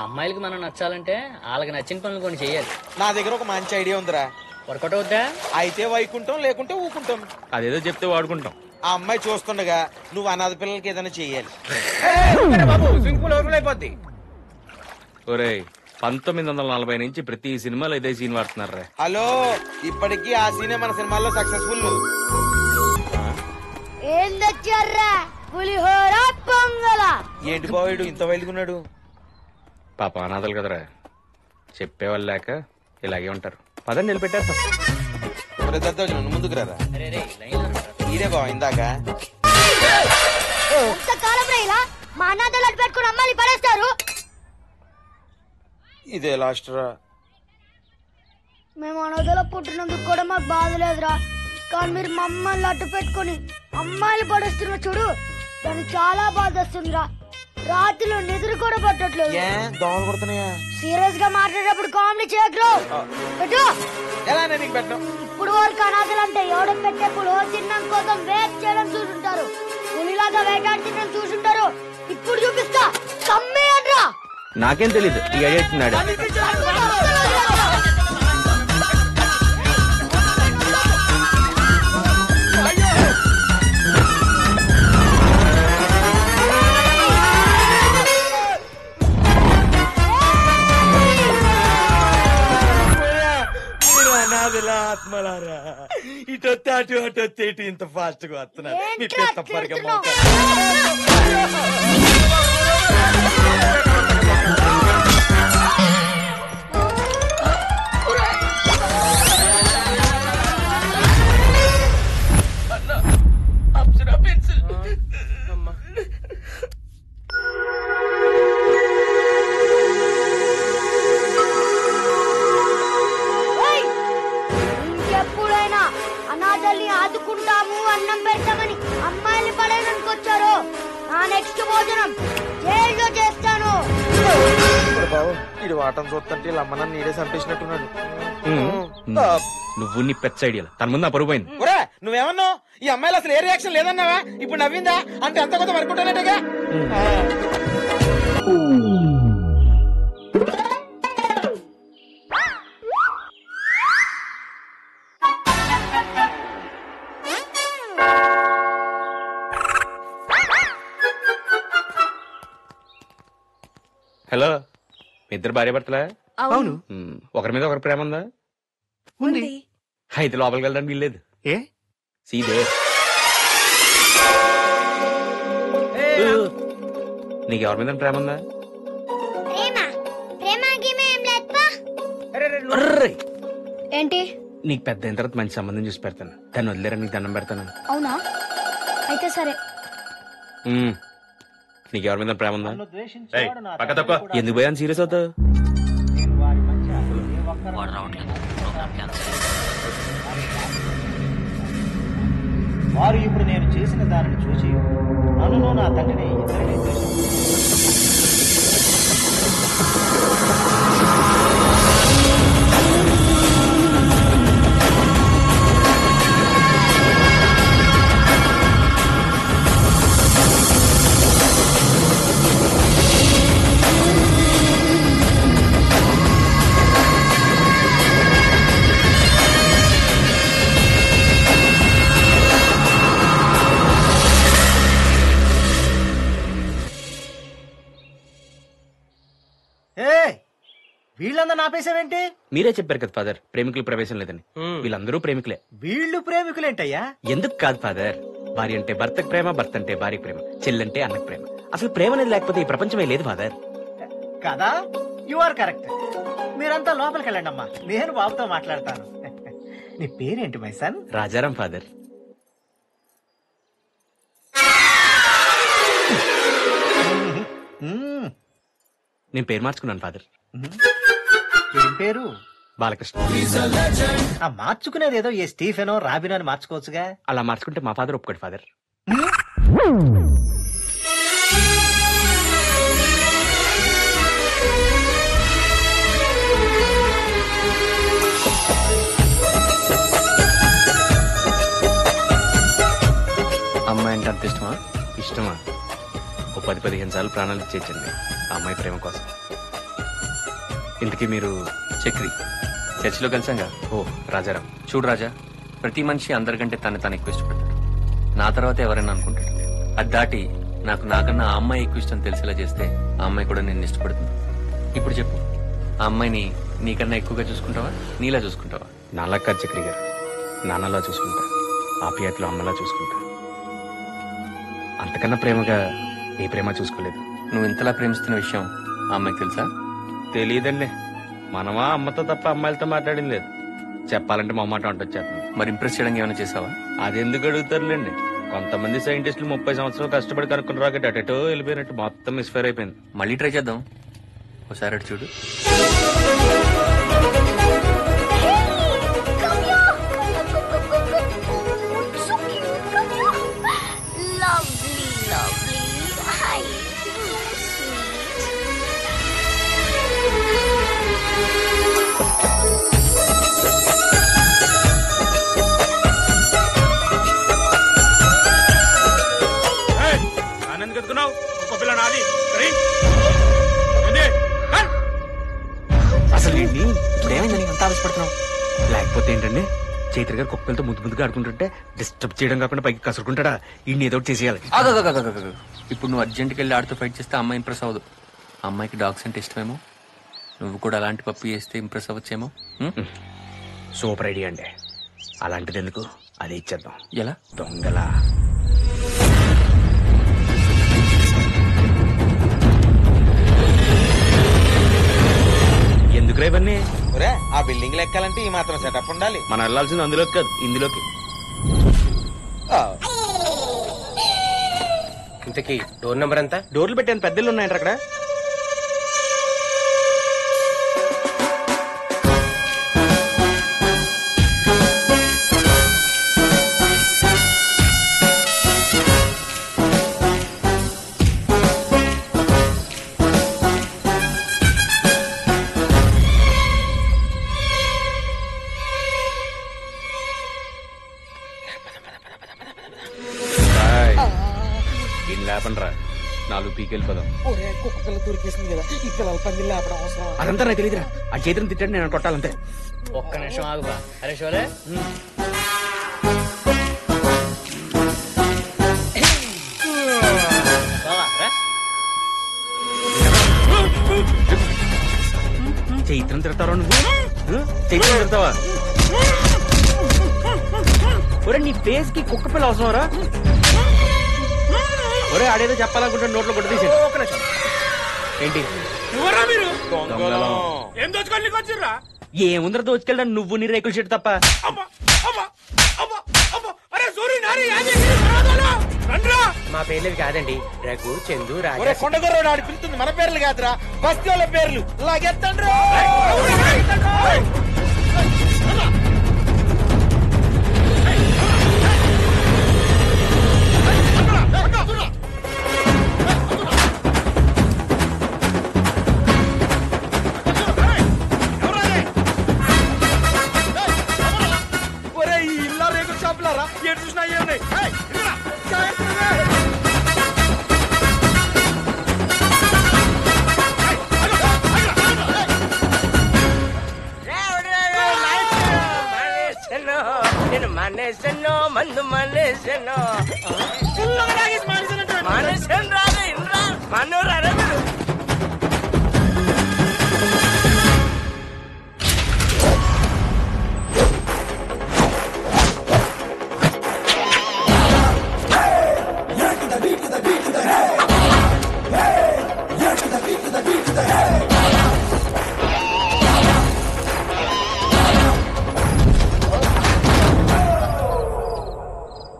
అమ్మాయిలకి మనం నచ్చాలంటే వాళ్ళకి నచ్చిన పనులు కొన్ని చేయాలి. నా దగ్గర ఒక మంచి ఐడియా ఉందిరా. వర్కౌట్ అవుద్దా? అయితే వైకుంటాం, లేకుంటే ఊకుంటాం. అదేదో చెప్తే వాడుకుంటాం. ఆ అమ్మాయి చూస్తుండగా నువ్వు అనాథ పిల్లలకి ఏదైనా చెయ్యాలి. బాబు స్విమ్మింగ్ పూల్ ఓపెన్ అయిపోద్ది. ఒరేయ్ 1940 నుంచి ప్రతి సినిమాలో ఇదే సీన్ వాడుతున్నారా? హలో, ఇప్పటికీ ఆ సీనే మన సినిమాల్లో సక్సెస్ఫుల్. ఏం తెచ్చారా? పులిహోర పొంగల. ఏంటి బావాడు ఇంత వైలుకున్నాడు? పాప అనాథలు కదరా, చెప్పేవాళ్ళు లేక ఇలాగే ఉంటారు. పదండి నిలబెట్టేస్తాం. నువ్వు ముందుకు రారా. ఇదే బావ ఇందాక కాలం ఇలా మా అనాథలు అడ్డు పెట్టుకుని అమ్మాయిని పడేస్తారు. ఇదే లాస్ట్ రా. మేము అనాథలో పుట్టినందుకు కూడా మాకు బాధ లేదురా, కానీ మీరు మమ్మల్ని అడ్డు పెట్టుకుని అమ్మాయిలు పడేస్తున్న చూడు, దానికి చాలా బాధ వస్తుందిరా. రాత్రిలో నిద్ర కూడా పట్టట్లేదు. దోమలు కొడుతున్నాయా? సీరియస్ గా మాట్లాడేటప్పుడు కామెడీ చేయకరు. పెట్టు. ఎలా నీకు పెట్టడం? ఇప్పుడు వరకు అనాథలు అంటే ఎవడో పెట్టే పులిహోర తినడం కోసం వెయిట్ చేయడం చూసుంటారు, పులిలాగా వేటాడి తినడం చూసుంటారు. ఇప్పుడు చూపిస్తా, కమ్మేయండ్రా. నాకేం తెలీదు, ఈ ఐడియా ఇచ్చినాడు. ఆత్మలారా, ఇటొత్తే అటు అటొత్తే ఇటు ఇంత ఫాస్ట్ గా వస్తున్నారు. మీ తప్పరిగా ఇంకెప్పుడైనా అనాథల్ని ఆదుకుంటాము, అన్నం పెడతామని అమ్మాయిని పడేయడానికి వచ్చారు, నా నెక్స్ట్ భోజనం జైల్లో చేస్తాను. బాబు ఇది వాటం చూస్తుంటే వీళ్ళ అమ్మ నన్ను నీడే చంపేసినట్టున్నాడు. నువ్వు నీ పెద్ద ఐడియా తన ముందు అపరుపోయింది. ఒరే నువ్వేమన్నావు? ఈ అమ్మాయిలు అసలు ఏ రియాక్షన్ లేదన్నావా? ఇప్పుడు నవ్విందా అంటే అంత కొంత వర్కౌట్ అయినట్టుగా. హలో, మీ ఇద్దరు భార్య భర్తలా? అవును. ఒకరి మీద ఒకరి ప్రేమ ఉందా? ఉంది. అయితే లోపలికి వెళ్ళడానికి వీల్లేదు. ఏ సీదే నీకు ఎవరి మీద ప్రేమ ఉందా? ఏంటి? నీకు పెద్ద అయిన తర్వాత మంచి సంబంధం చూసి పెడతాను. దాన్ని వదిలేరా, నీకు దండం పెడతాను. అవునా? అయితే సరే. నీకు ఎవరి మీద ప్రేమ ఉందా? ఎందుకు పోయా సీరియస్ అవుతావు? వారు ఇప్పుడు నేను చేసిన దానిని చూసి నన్ను నా తండ్రిని ఇద్దరిని వీళ్ళందరూ ఆపేసావేంటి? మీరే చెప్పారు కదా ఫాదర్, ప్రేమికులు ప్రవేశం లేదని. వీళ్ళందరూ ప్రేమికులే. వీళ్ళు ప్రేమికులేంటయ్యా? ఎందుకు కాదు ఫాదర్, భార్య అంటే భర్తకు ప్రేమ, భర్త అంటే భార్య ప్రేమ, చెల్లంటే అన్నకు ప్రేమ. అసలు ప్రేమ అనేది లేకపోతే ఈ ప్రపంచమే లేదు ఫాదర్. కదా, యు ఆర్ కరెక్ట్. మీరంతా లోపలికి వెళ్ళండి అమ్మా, నేను బాబుతో మాట్లాడతాను. నీ పేరేంటి మై సన్? రాజారాం ఫాదర్. నేను పేరు మార్చుకున్నాను ఫాదర్. ఏం పేరు? బాలకృష్ణ. ఆ మార్చుకునేది ఏదో ఏ స్టీఫెనో రాబినో అని మార్చుకోవచ్చుగా. అలా మార్చుకుంటే మా ఫాదర్ ఒప్పుకోడు ఫాదర్. అమ్మాయి అంటే అంత ఇష్టమా? ఇష్టమా? ఓ 10-15 సార్లు ప్రాణాలు ఇచ్చేచ్చండి ఆ అమ్మాయి ప్రేమ కోసం. ఇంతకీ మీరు చక్రి చర్చిలో కలిసాంగా. ఓ రాజారాం. చూడు రాజా, ప్రతి మనిషి అందరికంటే తను ఎక్కువ ఇష్టపడతాడు. నా తర్వాత ఎవరైనా అనుకుంటాడు. అది దాటి నాకు నాకన్నా ఆ అమ్మాయి ఎక్కువ ఇష్టం తెలిసేలా చేస్తే ఆ అమ్మాయి కూడా నేను ఇష్టపడుతుంది. ఇప్పుడు చెప్పు, ఆ అమ్మాయిని నీకన్నా ఎక్కువగా చూసుకుంటావా, నీలా చూసుకుంటావా? నాలా కాదు చక్రి గారు, నాన్నలా చూసుకుంటా, ఆప్యాయతలో అమ్మలా చూసుకుంటా. అంతకన్నా ప్రేమగా ఏ ప్రేమ చూసుకోలేదు. నువ్వు ఇంతలా ప్రేమిస్తున్న విషయం ఆ అమ్మాయికి తెలుసా? తెలియదండి. మనమా అమ్మతో తప్ప అమ్మాయిలతో మాట్లాడింది లేదు. చెప్పాలంటే మా మాట అంటొచ్చేస్తాను. మరి ఇంప్రెస్ చేయడానికి ఏమైనా చేసావా? అది ఎందుకు అడుగుతారులేండి. కొంతమంది సైంటిస్టులు 30 సంవత్సరాలు కష్టపడి కనుక్కుని రాకెట్ అటెటో వెళ్ళిపోయినట్టు మొత్తం మిస్ఫైర్ అయిపోయింది. మళ్ళీ ట్రై చేద్దాం. ఒకసారి అటు చూడు. అసలు ఏంటి ఇప్పుడు ఏమైందని అంత ఆవేశపడుతున్నావు? లేకపోతే ఏంటండి, చైత్ర గారు కుక్కలతో ముద్దుగా ఆడుకుంటుంటే డిస్టర్బ్ చేయడం కాకుండా పైకి కసురుకుంటాడా? ఇన్ని ఏదో చేసేయాలి. ఇప్పుడు నువ్వు అర్జెంట్కి వెళ్ళి ఆడుతూ ఫైట్ చేస్తే అమ్మాయి ఇంప్రెస్ అవ్వదు. అమ్మాయికి డాగ్స్ అంటే ఇష్టమేమో. నువ్వు కూడా అలాంటి పప్పు చేస్తే ఇంప్రెస్ అవ్వచ్చేమో. సూపర్ ఐడియా అండి. అలాంటిది ఎందుకు, అది ఇచ్చేద్దాం. ఎలా? దొంగలా. ఎందుకు రేపన్నీ ఆ బిల్డింగ్ ఎక్కాలంటే ఈ మాత్రం సెటప్ ఉండాలి. మనం వెళ్ళాల్సింది అందులోకి కాదు, ఇందులోకి. ఇంతకీ డోర్ నెంబర్ ఎంత? డోర్లు పెట్టాను, పెద్దలు ఉన్నాయంట అక్కడ. లేపండ్రా, 4 పీకెళ్ళిపోదాం. కుక్క పిల్ల దొరికేసింది కదా, ఈ పిల్లల పంది లేపడం అవసరం. అదంతా నాకు తెలియదురా. ఆ చేతిని తిట్టాడు, నేను కొట్టాలంతే. ఒక్క నిమిషం ఆగుబా. అరే షోలే, చైత్రం తిడతావా నువ్వు? చైత్రం తిడతావా? ఒరే, నీ ఫేస్ కి కుక్క పిల్ల అవసరమరా? ఒరే, ఆడేదో చెప్పాలనుకుంటే నోట్లో కొట్టు తీసేది. ఏంటి ఏముందర దోచుకెళ్ళాను నువ్వు నీ రేకుల షెడ్ తప్ప. మా పేర్లు కాదండి, రఘు, చందు, రాజా. కొండగొర్రోడు ఆడి పిలుతుంది మన పేర్లు కాదురా, బస్తీ వాళ్ళ పేర్లు. లాగెత్తండ్రు. మానేసెన్నో మందు మానేసెన్నో మానేసెన్ రాదు ఇంద్రా మనోరా మీరు.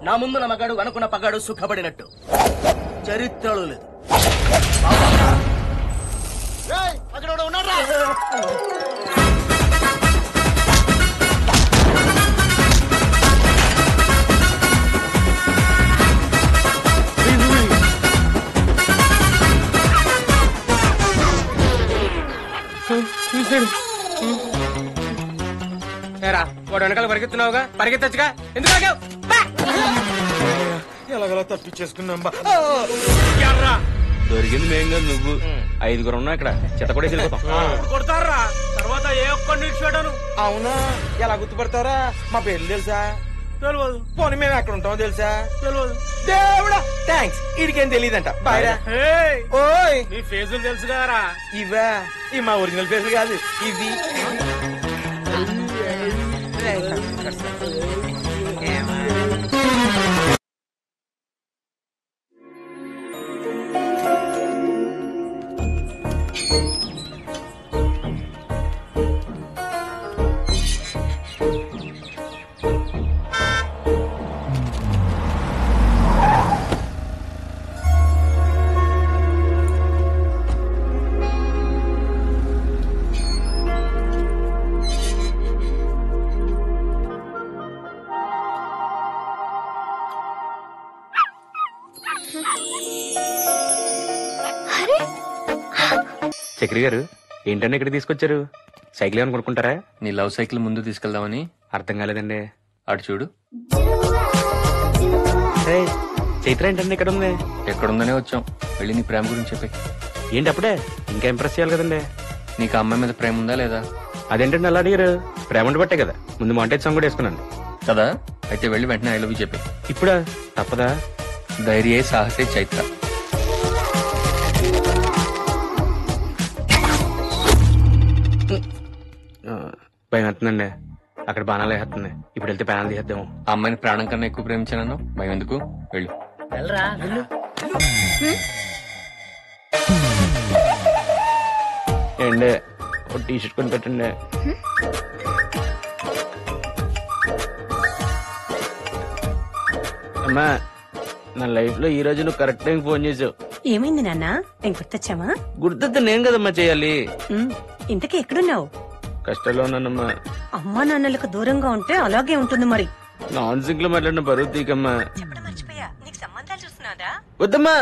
నా ముందు నమ్మగాడు అనుకున్న పగాడు సుఖపడినట్టు చరిత్రలో లేదు. వాడు వెనకాల పరిగెత్తున్నావుగా, పరిగెత్తచ్చుగా, ఎందుకు ఆగావు? ఎలాగలా తప్పించేసుకున్నాం. దొరికింది మేం కాదు నువ్వు. 5 ఉన్నా ఇక్కడ చెత్త కూడా వెళ్ళిపోతాం. కొడతారా తర్వాత ఇంకా ఏ ఒక్కడిని ఇచ్చాడను. అవునా? ఎలా గుర్తుపడతారా? మా పేర్లు తెలుసా? తెలియదు. పోనీ మేము ఎక్కడ ఉంటామో తెలుసా? తెలియదు. దేవుడా థ్యాంక్స్. ఇడికేం తెలియదంట. బాయ్రా. ఓయ్ నీ ఫేజులు తెలుసు కదరా. ఇవా? ఇవి మా ఒరిజినల్ ఫేసులు కాదు, ఇవి. చక్రి గారు ఏంటన్నా ఇక్కడ తీసుకొచ్చారు? సైకిల్ ఏమని కొనుక్కుంటారా? నీ లవ్ సైకిల్ ముందు తీసుకెళ్దామని. అర్థం కాలేదండి. అటు చూడు. చైత్ర ఏంటండి ఇక్కడ ఉంది? ఎక్కడుందనే వచ్చాం. వెళ్ళి నీ ప్రేమ గురించి చెప్పి. ఏంటి అప్పుడే? ఇంకా ఇంప్రెస్ చేయాలి కదండి. నీకు ఆ అమ్మాయి మీద ప్రేమ ఉందా లేదా? అదేంటండి అలా అడిగారు? ప్రేమ ఉండి బట్టే కదా ముందు మాంటేజ్ సాంగ్ కూడా వేసుకున్నాను కదా. అయితే వెళ్ళి వెంటనే ఐ లవ్ యూ చెప్పి. ఇప్పుడా? తప్పదా? ధైర్యే సాహసే చైత్ర. భయం వేస్తుందండి. అక్కడ బాణాలు వేస్తుంది. ఇప్పుడు వెళ్తే ప్రాణాలు తీసేద్దాము. ఆ అమ్మాయిని ప్రాణం కన్నా ఎక్కువ ప్రేమించాను. భయం ఎందుకు? వెళ్ళు. వెళ్ళరా వెళ్ళు. ఏండే ఒక టీ షర్ట్ కొని పెట్టండి. అమ్మా నా లైఫ్ లో ఈ రోజు నువ్వు కరెక్ట్ టైం ఫోన్ చేసావు. ఏమైంది నాన్న? నేను గుర్తొచ్చామా? గుర్తొస్తే నేను కదమ్మా చేయాలి. ఇంతకీ ఎక్కడున్నావు? కష్టాల్లో ఉన్నానమ్మా. అమ్మా నాన్నలకు దూరంగా ఉంటే అలాగే ఉంటుంది మరి. నాన్ సింక్ లో మాట్లాడిన బరువు తీకమ్మా. చెప్పడం మర్చిపోయా, నీకు సంబంధాలు చూస్తున్నాదా? వద్దమ్మా.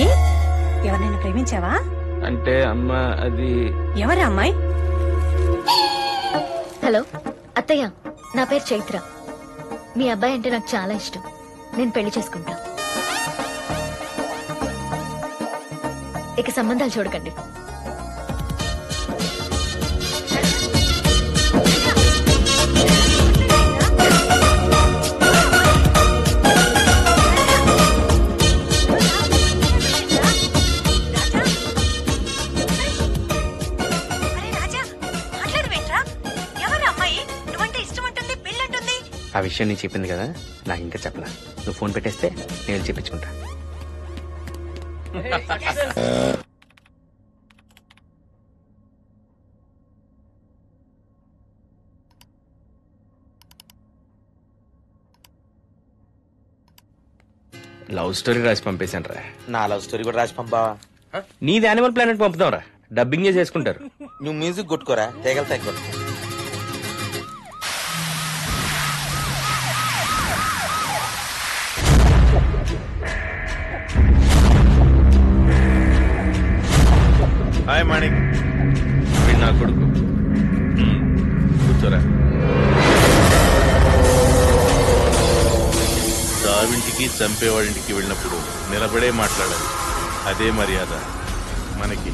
ఏ ఎవరినైనా ప్రేమించావా? అంటే అమ్మా అది. ఎవరా అమ్మాయి? హలో అత్తయ్య, నా పేరు చైత్ర. మీ అబ్బాయి అంటే నాకు చాలా ఇష్టం. నేను పెళ్లి చేసుకుంటా. ఇక సంబంధాలు చూడకండి. ఆ విషయం నేను చెప్పింది కదా, నాకు ఇంకా చెప్పలా. నువ్వు ఫోన్ పెట్టేస్తే నేను చెప్పించుకుంటా. లవ్ స్టోరీ రాసి పంపేశాను రా. నా లవ్ స్టోరీ కూడా రాసి పంపావా? నీది యానిమల్ ప్లానెట్ పంపుతాం రా. డబ్బింగ్ చేసి వేసుకుంటారు. నువ్వు మ్యూజిక్ కొట్టుకోరా, తేగలు తగ్గ. హాయ్ మాణిక్. వీడు నా కొడుకు. కూర్చోరా. చావింటికి చంపేవాడింటికి వెళ్ళినప్పుడు నిలబడే మాట్లాడాలి. అదే మర్యాద మనకి.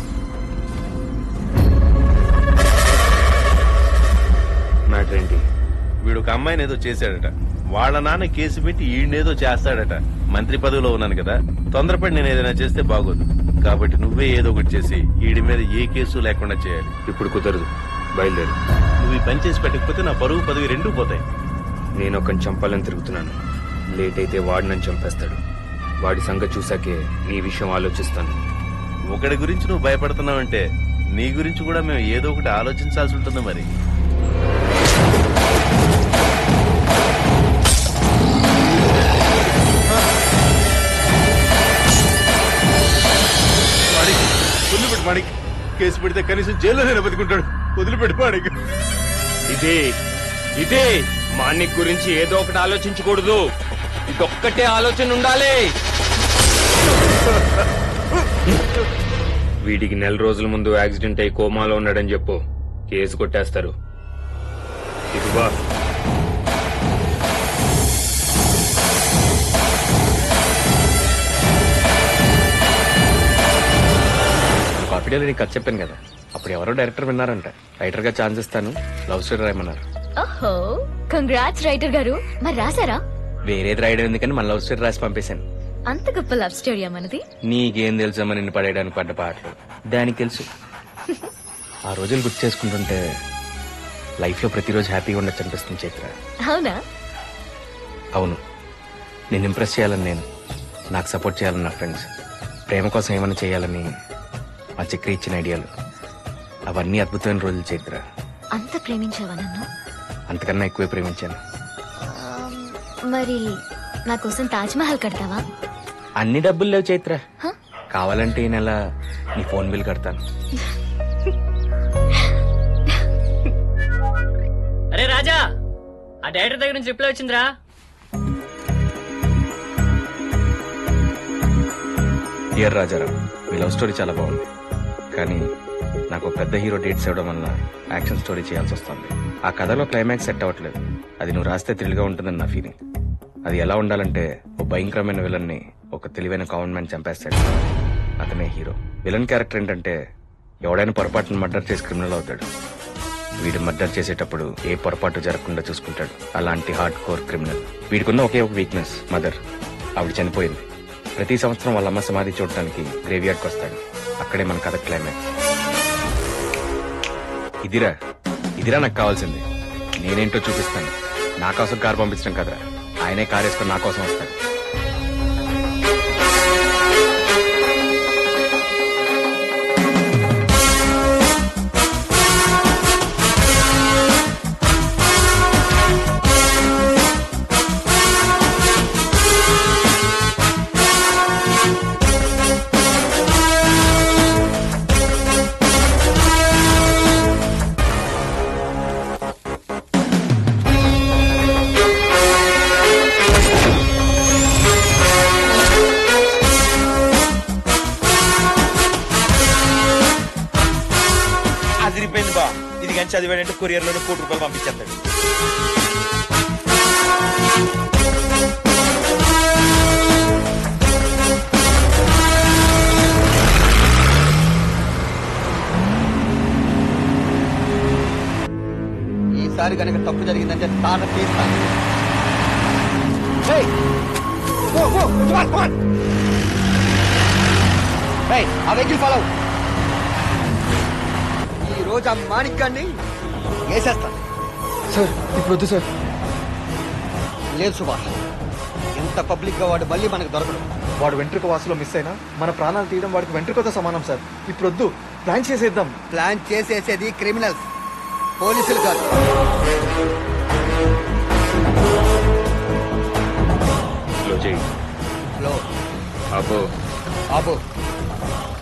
మ్యాటర్ ఏంటి? వీడు ఒక అమ్మాయిని ఏదో చేశాడట. వాళ్ళ నాన్న కేసు పెట్టి ఈయనేదో చేస్తాడట. మంత్రి పదవిలో ఉన్నాను కదా, తొందరపడి నేను ఏదైనా చేస్తే బాగోదు. కాబట్టి నువ్వే ఏదో ఒకటి చేసి ఈడి మీద ఏ కేసు లేకుండా చేయాలి. ఇప్పుడు కుదరదు, బయలుదేరు. నువ్వు ఈ పని చేసి పెట్టకపోతే నా పరువు పదవి రెండూ పోతాయి. నేను ఒకరిని చంపాలని తిరుగుతున్నాను. లేట్ అయితే వాడు నన్ను చంపేస్తాడు. వాడి సంగతి చూసాకే నీ విషయం ఆలోచిస్తాను. ఒకడి గురించి నువ్వు భయపడుతున్నావంటే నీ గురించి కూడా మేము ఏదో ఒకటి ఆలోచించాల్సి ఉంటుంది. మరి వదిలిపెట్టు మాణిక్. కేసు పెడితే కనీసం జైల్లోనే బతుకుంటాడు. వదిలిపెట్టు మాణిక్. ఇదే మాణిక్ గురించి ఏదో ఒకటి ఆలోచించకూడదు. ఇదొక్కటే ఆలోచన ఉండాలి. వీడికి 4 రోజుల ముందు యాక్సిడెంట్ అయి కోమాలో ఉన్నాడని చెప్పు. కేసు కొట్టేస్తారు. ఇదిగో కాఫీ డేలో నీకు కథ చెప్పాను కదా, అప్పుడు ఎవరో డైరెక్టర్ విన్నారంట, రైటర్ గా ఛాన్స్ ఇస్తాను, లవ్ స్టోరీ రాయమన్నారు. ఓహో కంగ్రాట్స్ రైటర్ గారు. మరి రాసారా? వేరేది రాయడం ఎందుకని మన లవ్ స్టోరీ రాసి పంపేశాను. అంత గొప్ప లవ్ స్టోరీ మనది. నీకేం తెలుసమ్మా నిన్ను పడేయడానికి పడ్డ పాటలు, దానికి తెలుసు. ఆ రోజులు గుర్తు చేసుకుంటుంటే లైఫ్ లో ప్రతిరోజు హ్యాపీగా ఉండొచ్చు అనిపిస్తుంది చైత్ర. అవునా? అవును, నేను ఇంప్రెస్ చేయాలని నేను, నాకు సపోర్ట్ చేయాలని నా ఫ్రెండ్స్, ప్రేమ కోసం ఏమైనా చేయాలని మా చక్రి ఇచ్చిన ఐడియాలు, అవన్నీ అద్భుతమైన రోజులు చైత్ర. అంత ప్రేమించావా నన్ను? అంతకన్నా ఎక్కువే ప్రేమించాను. మరి నా కోసం తాజ్ మహల్ కడతావా? అన్ని డబ్బులు లేవు చైత్ర, కావాలంటే ఈ నెల నీ ఫోన్ బిల్ కడతాను. అరే రాజా, ఆ డైరెక్టర్ దగ్గర నుంచి రిప్లై వచ్చిందిరా. డియర్ రాజారావు, మీ లవ్ స్టోరీ చాలా బాగుంది, కానీ నాకు పెద్ద హీరో డేట్స్ ఇవ్వడం వల్ల యాక్షన్ స్టోరీ చేయాల్సి వస్తుంది. ఆ కథలో క్లైమాక్స్ సెట్ అవ్వట్లేదు. అది నువ్వు రాస్తే థ్రిల్గా ఉంటుందని నా ఫీలింగ్. అది ఎలా ఉండాలంటే, ఓ భయంకరమైన విలన్ ని ఒక తెలివైన కామన్ మ్యాన్ చంపేస్తాడు, అతనే హీరో. విలన్ క్యారెక్టర్ ఏంటంటే, ఎవడైనా పొరపాటును మర్డర్ చేసి క్రిమినల్ అవుతాడు. వీడు మర్డర్ చేసేటప్పుడు ఏ పొరపాటు జరగకుండా చూసుకుంటాడు. అలాంటి హార్డ్ కోర్ క్రిమినల్. వీడికున్న ఒకే ఒక వీక్నెస్, మదర్. ఆవిడ చనిపోయింది. ప్రతి సంవత్సరం వాళ్ళ అమ్మ సమాధి చూడటానికి గ్రేవ్యార్డ్కి వస్తాడు. అక్కడే మన కథ క్లైమాక్స్. ఇదిరా నాకు కావాల్సింది. నేనేంటో చూపిస్తాను. నా కోసం కారు పంపించడం కదరా, ఆయనే కారు వేసుకొని నా కోసం వస్తాడు. అదిరిపోయింది బా. ఇది కానీ చదివాడంటే కొరియర్ లోనే ₹1,00,00,000 పంపించేస్తాడు. ఈసారి కనుక తప్పు జరిగిందంటే తాట తీస్తాను. ఆ వెహికల్ ఫాలో. ఈ రోజు ఆ మాణిక్యాన్ని వేసేస్తాను. సార్ ఇప్పుడు వద్దు సార్. లేదు సుభాష్, ఎంత పబ్లిక్ గా వాడు మళ్ళీ మనకు దొరకడు. వాడు వెంట్రుక వాసులో మిస్ అయినా మన ప్రాణాలు తీయడం వాడికి వెంట్రుకతో సమానం సార్. ఇప్పుడు వద్దు, ప్లాన్ చేసేద్దాం. ప్లాన్ చేసేసేది క్రిమినల్స్, పోలీసులు కాదు.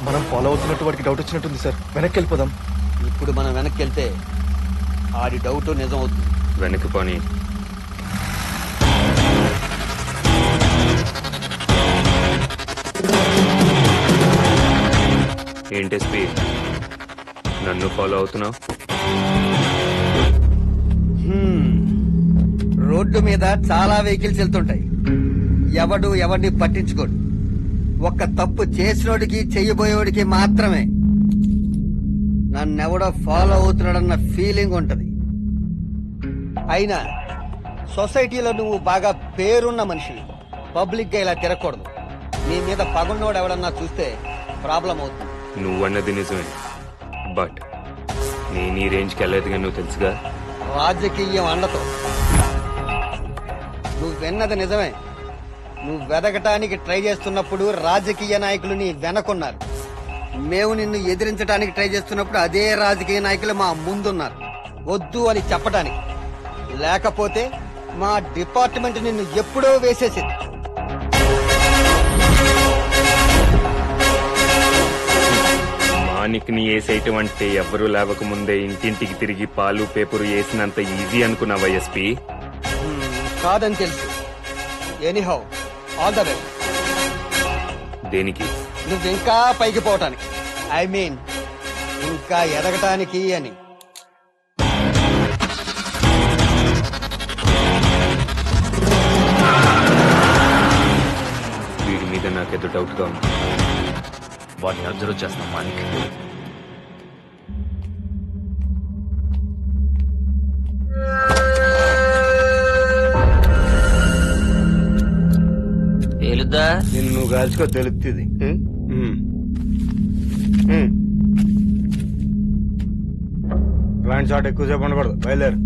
మనం ఫాలో అవుతున్నట్టు వాడికి డౌట్ వచ్చినట్టుంది సార్. వెనక్కి వెళ్ళిపోదాం. ఇప్పుడు మనం వెనక్కి వెళ్తే ఆడి డౌట్ నిజం అవుతుంది. వెనక్కి పోనీ. ఏంటి ఎస్పీ, నన్ను ఫాలో అవుతున్నావు? రోడ్డు మీద చాలా వెహికల్స్ వెళ్తుంటాయి. ఎవడు ఎవరిని పట్టించుకోడు. ఒక్క తప్పు చేసినోడికి చెయ్యబోయేవాడికి మాత్రమే నన్నెవడో ఫాలో అవుతున్నాడన్న ఫీలింగ్ ఉంటది. అయినా సొసైటీలో నువ్వు బాగా పేరున్న మనిషివి. పబ్లిక్ గా ఇలా తిరగకూడదు. నీ మీద పగున్నోడు ఎవడన్నా చూస్తే ప్రాబ్లం అవుతుంది. నువ్వన్నది నిజమే, బట్ నేను ఈ రేంజ్కి వెళ్ళేదిగా నువ్వు తెలుసుగా. రాజకీయం అండతో నువ్వు విన్నది నిజమే. నువ్వు వెదకటానికి ట్రై చేస్తున్నప్పుడు రాజకీయ నాయకులు నీ వెనకున్నారు. మేము నిన్ను ఎదిరించడానికి ట్రై చేస్తున్నప్పుడు అదే రాజకీయ నాయకులు మా ముందున్నారు, వద్దు అని చెప్పడానికి. లేకపోతే మా డిపార్ట్మెంట్ నిన్ను ఎప్పుడో వేసేసింది. మానిక్ని వేసేయటం అంటే ఎవ్వరూ లేవక ముందే ఇంటింటికి తిరిగి పాలు పేపరు వేసినంత ఈజీ అనుకున్నావా ఎస్పీ? కాదని తెలుసు. Anyhow, all the best. దేనికి? నువ్వు ఇంకా పైకి పోవటానికి, ఐ మీన్ ఇంకా ఎదగటానికి అని. వీడి మీద నాకేదో డౌట్ గా ఉంది. వాడిని అబ్జర్వ్ చేస్తున్నాం మానిక్. నిన్ను నువ్వు కాల్చుకో తెలుస్తుంది. ఇలాంటి చోట ఎక్కువసేపు ఉండకూడదు. బయలుదేరు.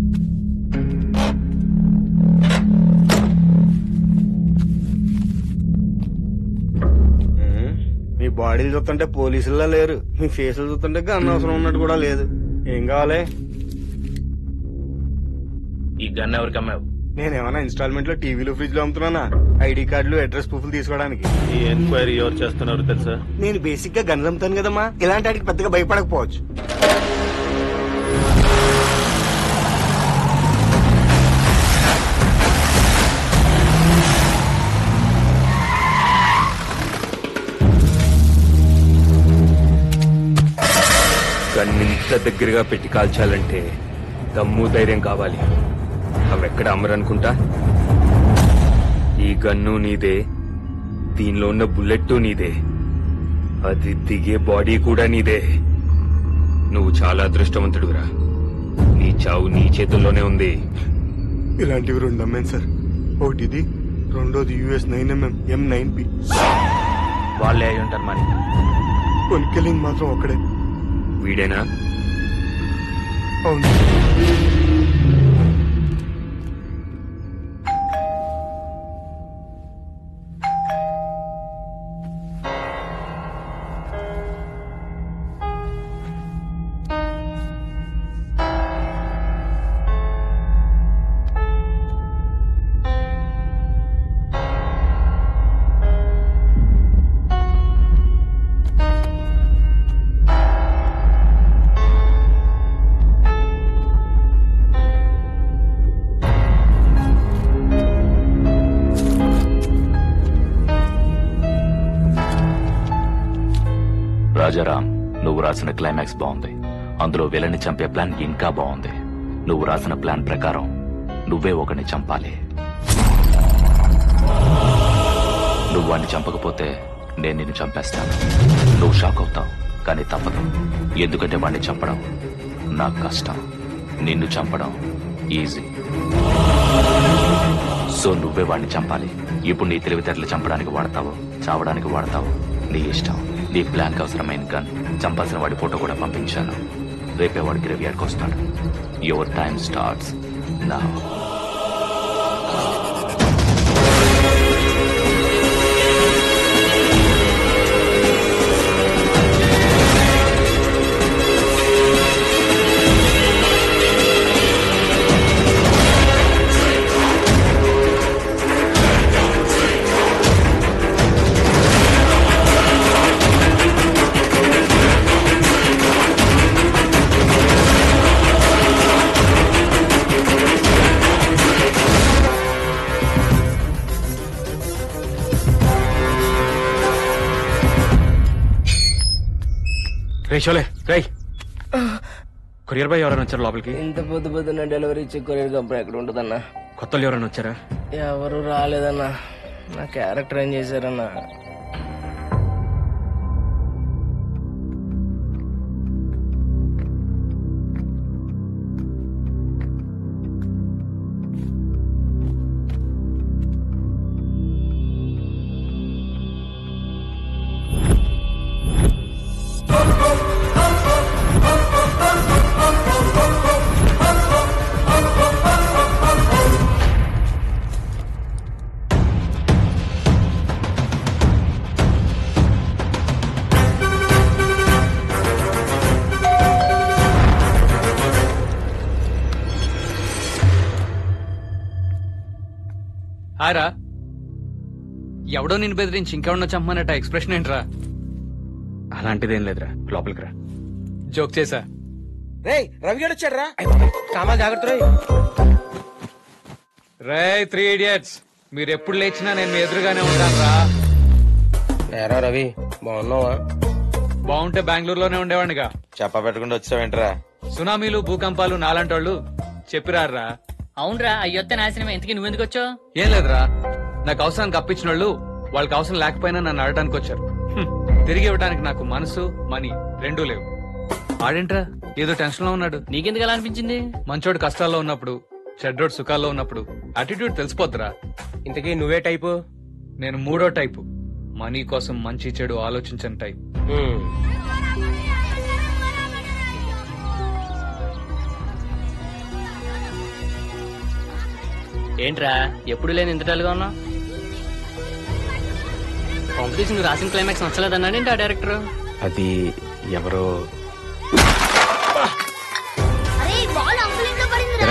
మీ బాడీలు చూస్తుంటే పోలీసుల్లో లేరు, మీ ఫేసులు చూస్తుంటే గన్ అవసరం ఉన్నట్టు కూడా లేదు. ఏం కావాలి? ఈ గన్ ఎవరికి అమ్మావు? నేనేమన్నా ఇన్స్టాల్మెంట్ లో టీవీలు ఫ్రిడ్జ్ లో అమ్ముతున్నానా? ఐడి కార్డులు అడ్రస్ ప్రూఫ్లు తీసుకోవడానికి. ఈ ఎంక్వైరీ ఎవరు చేస్తున్నారు తెలుసా? నేను బేసిక్ గా గన్లు అమ్ముతాను కదమ్మా, ఇలాంటి వాటికి పెద్దగా భయపడకపోవచ్చు. గన్నింత దగ్గరగా పెట్టి కాల్చాలంటే దమ్ము ధైర్యం కావాలి. అవెక్కడ అమ్మరనుకుంటా? ఈ గన్ను నీదే, దీనిలో ఉన్న బుల్లెట్ నీదే, అది దిగే బాడీ కూడా నీదే. నువ్వు చాలా అదృష్టవంతుడురా. నీ చావు నీ చేతుల్లోనే ఉంది. ఇలాంటివి 2 అమ్మాయి సార్. ఒకటిది, రెండోది US 9mm M9P. వాళ్ళే అయి ఉంటారు మరి. కొనుక్కెళ్ళింది మాత్రం ఒకడే. వీడేనా? అవును. రాజారాం, నువ్వు రాసిన క్లైమాక్స్ బాగుంది. అందులో విలని చంపే ప్లాన్ ఇంకా బాగుంది. నువ్వు రాసిన ప్లాన్ ప్రకారం నువ్వే ఒకరిని చంపాలి. నువ్వు వాడిని చంపకపోతే నేను నిన్ను చంపేస్తాను. నువ్వు షాక్ అవుతావు, కానీ తప్పదు. ఎందుకంటే వాడిని చంపడం నాకు కష్టం, నిన్ను చంపడం ఈజీ. సో నువ్వే వాడిని చంపాలి. ఇప్పుడు నీ తెలివితేటలు చంపడానికి వాడతావు, చావడానికి వాడతావు, నీ ఇష్టం. నీ ప్లాన్కి అవసరమైన గన్, చంపాల్సిన వాడి ఫోటో కూడా పంపించాను. రేపే వాడి గ్రేవ్యార్డ్కి వస్తాడు. Your time starts now. రేషోలే రై కొరియర్ బాయ్ ఎవరైనా వచ్చారు లోపలికి? ఇంత పొద్దు పొద్దున్న డెలివరీ ఇచ్చే కొరియర్ కంపెనీ ఎక్కడ ఉంటుందన్నా? కొత్తలు ఎవరైనా వచ్చారా? ఎవరు రాలేదన్నా. నా క్యారెక్టర్ ఏం చేశారన్నా? హారా, ఎవడో నిన్ను బెదిరించి ఇంకెవడో చంపమన్నట్టు ఎక్స్ప్రెషన్ ఏంట్రా? అలాంటిదేం లేదురా, లోపలికి రా. జోక్ చేసా. రే రవి గడు వచ్చాడు రా. సామాన్ జాగ్రత్త రే 3 idiots, మీరు ఎప్పుడు లేచినా నేను మీ ఎదురుగానే ఉంటాను రా. ఏరా రవి, బాగున్నావా? బాగుంటే బెంగళూరులోనే ఉండేవాడిగా. చెప్ప పెట్టకుండా వచ్చావేంట్రా? సునామీలు, భూకంపాలు నాలాంటి వాళ్ళు చెప్పిరారా. అవునరా, అయ్యొత్త నాశనం. ఇంతకీ నువ్వెందుకు వచ్చావు? ఏం లేదురా, నాకు అవసరానికి అప్పించిన వాళ్ళు వాళ్ళకి అవసరం లేకపోయినా నన్ను అడగడానికి వచ్చారు. తిరిగి ఇవ్వడానికి నాకు మనసు, మనీ రెండూ లేవు. ఆడేంట్రా ఏదో టెన్షన్ లో ఉన్నాడు? నీకెందుకు అలా అనిపించింది? మంచోడు కష్టాల్లో ఉన్నప్పుడు, చెడ్డోడు సుఖాల్లో ఉన్నప్పుడు అటిట్యూడ్ తెలిసిపోద్దురా. ఇంతకీ నువ్వే టైపు? నేను 3వ టైపు. మనీ కోసం మంచి చెడు ఆలోచించని టైప్. ఏంట్రా ఎప్పుడు లేని ఇంతటాలుగా ఉన్నా? కాంపిటీషన్ రాసిన క్లైమాక్స్ నచ్చలేదన్నాడు ఏంటి ఆ డైరెక్టర్? అది ఎవరో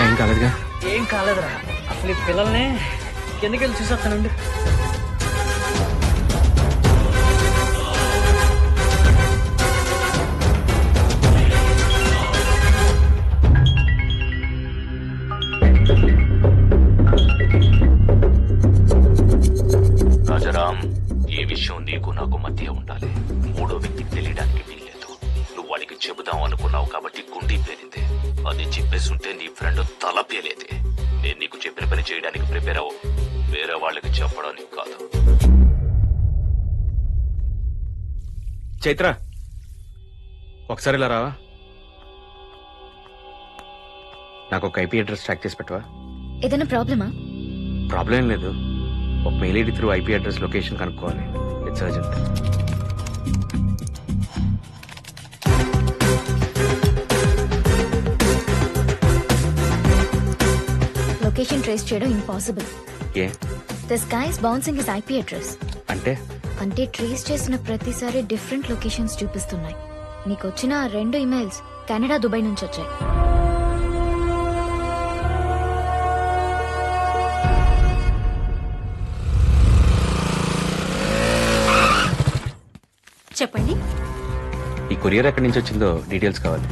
ఏం కాలేదుగా. ఏం కాలేదురా, అసలు ఈ పిల్లల్ని కిందకెళ్ళి చూసొస్తానండి. రాజారాం, ఈ విషయం నీకు నాకు మధ్య ఉండాలి. మూడో వ్యక్తికి తెలియడానికి వీల్లేదు. నువ్వు వాడికి చెబుదాం అనుకున్నావు కాబట్టి గుండీ పేలింది. అది చెప్పేస్తుంటే నీ ఫ్రెండ్ తల పేలేది. నేను నీకు చెప్పిన పని చేయడానికి ప్రిపేర్ అవ్వు, వేరే వాళ్ళకి చెప్పడానికి కాదు. చైత్ర, ఒకసారి ఇలా రావా? నాకు ఒక ఐపీ అడ్రస్ ట్రాక్ చేసి పెట్టవా? ఏదైనా ప్రాబ్లమా? ప్రాబ్లం ఏం లేదు. ఒక mail ID through IP address location కనుక్కోవాలి. It's urgent. లొకేషన్ ట్రేస్ చేయడం impossible. A this guy is bouncing his IP address. అంటే ట్రేస్ చేసిన ప్రతిసారి డిఫరెంట్ లొకేషన్స్ చూపిస్తున్నాయి. నీకు వచ్చిన 2 ఇమెయిల్స్ కెనడా, దుబాయ్ నుంచి వచ్చాయి. చెప్పండి. ఈ కొరియర్ ఎక్కడి నుంచి వచ్చిందో డీటెయిల్స్ కావాలి.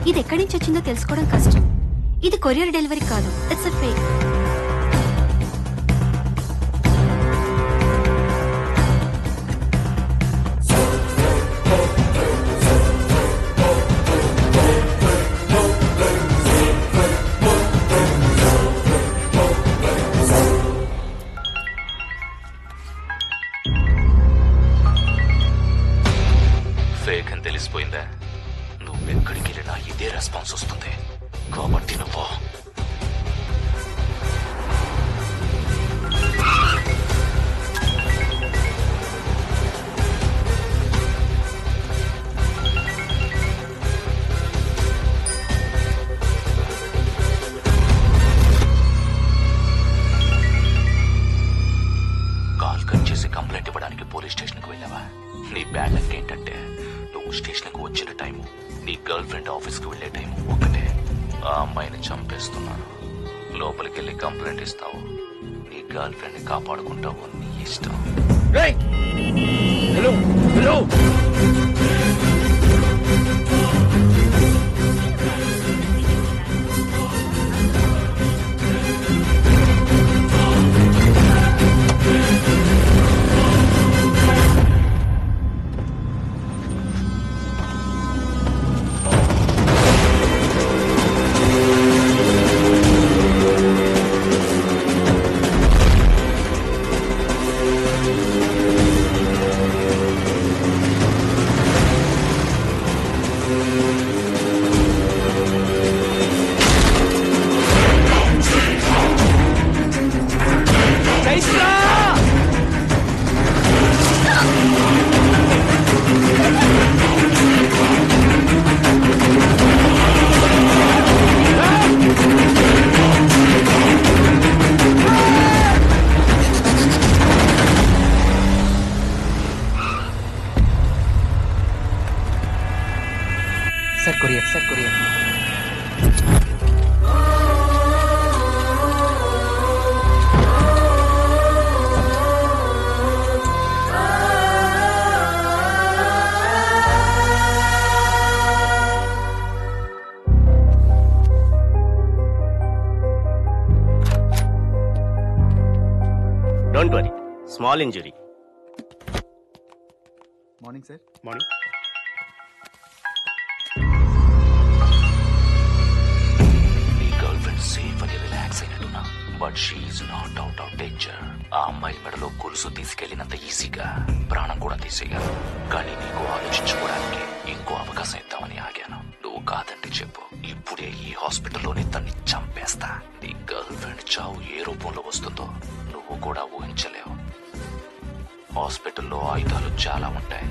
ఇది ఎక్కడి నుంచి వచ్చిందో తెలుసుకోవడం కష్టం. ఇది కొరియర్ డెలివరీ కాదు, ఇట్స్ ఎ ఫేక్. ఫేక్ అని తెలిసిపోయిందా? నువ్వెక్కడికి వెళ్ళినా ఇదే రెస్పాన్స్ వస్తుంది. కాబట్టి నువ్వు కాల్ కట్ చేసి కంప్లైంట్ ఇవ్వడానికి పోలీస్ స్టేషన్కి వెళ్ళావా? నీ బ్యాడ్ లక్ ఏంటంటే నువ్వు స్టేషన్కి వచ్చిన టైము, నీ గర్ల్ ఫ్రెండ్ ఆఫీస్కి వెళ్లే టైము ఒకటే. ఆ అమ్మాయిని చంపేస్తున్నాను. లోపలికి వెళ్ళి కంప్లైంట్ ఇస్తావు, నీ గర్ల్ ఫ్రెండ్ ని కాపాడుకుంటావు, నీ ఇష్టం. Hello hello, sir courier, sir courier. Don't worry, small injury. Morning sir. Morning. నీ గర్ల్ ఫ్రెండ్ సేఫ్ అని రిలాక్స్ అయినట్టున్నా, but she's not out of danger. ఆ అమ్మాయి మెడలో గొలుసు తీసుకెళ్లినంత ఈజీగా ప్రాణం కూడా తీసేయగలను. కానీ నీకు ఆలోచించుకోవడానికి ఇంకో అవకాశం ఇద్దామని ఆగాను. నువ్వు కాదంటే చెప్పు, ఇప్పుడే ఈ హాస్పిటల్లోనే తన్ని చంపేస్తా. నీ గర్ల్ ఫ్రెండ్ చావు ఏ రూపంలో వస్తుందో నువ్వు కూడా ఊహించలేవు. హాస్పిటల్లో ఆయుధాలు చాలా ఉంటాయి.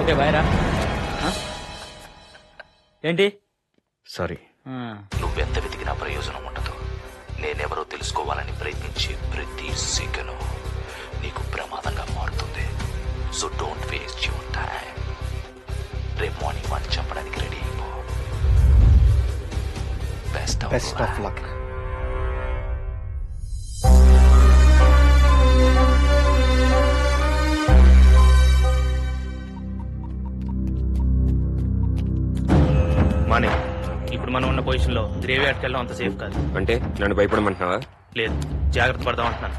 ఓకే బాయ్ రా. ఏంటి సారీ. నువ్వెంత వెతికినా ప్రయోజనం ఉండదు. నేనెవరో తెలుసుకోవాలని ప్రయత్నించే ప్రతి సెకను నీకు ప్రమాదంగా మారుతుంది. So don't waste your time. రేపు మార్నింగ్ వాడిని చంపడానికి రెడీ అయిపో. Best of luck. మానే, ఇప్పుడు మనం ఉన్న పొజిషన్ లో గ్రేవ్ యార్డ్కి వెళ్ళడం అంత సేఫ్ కాదు. అంటే నన్ను భయపడమంటున్నావా? లేదు, జాగ్రత్త పడదాం అంటున్నాను.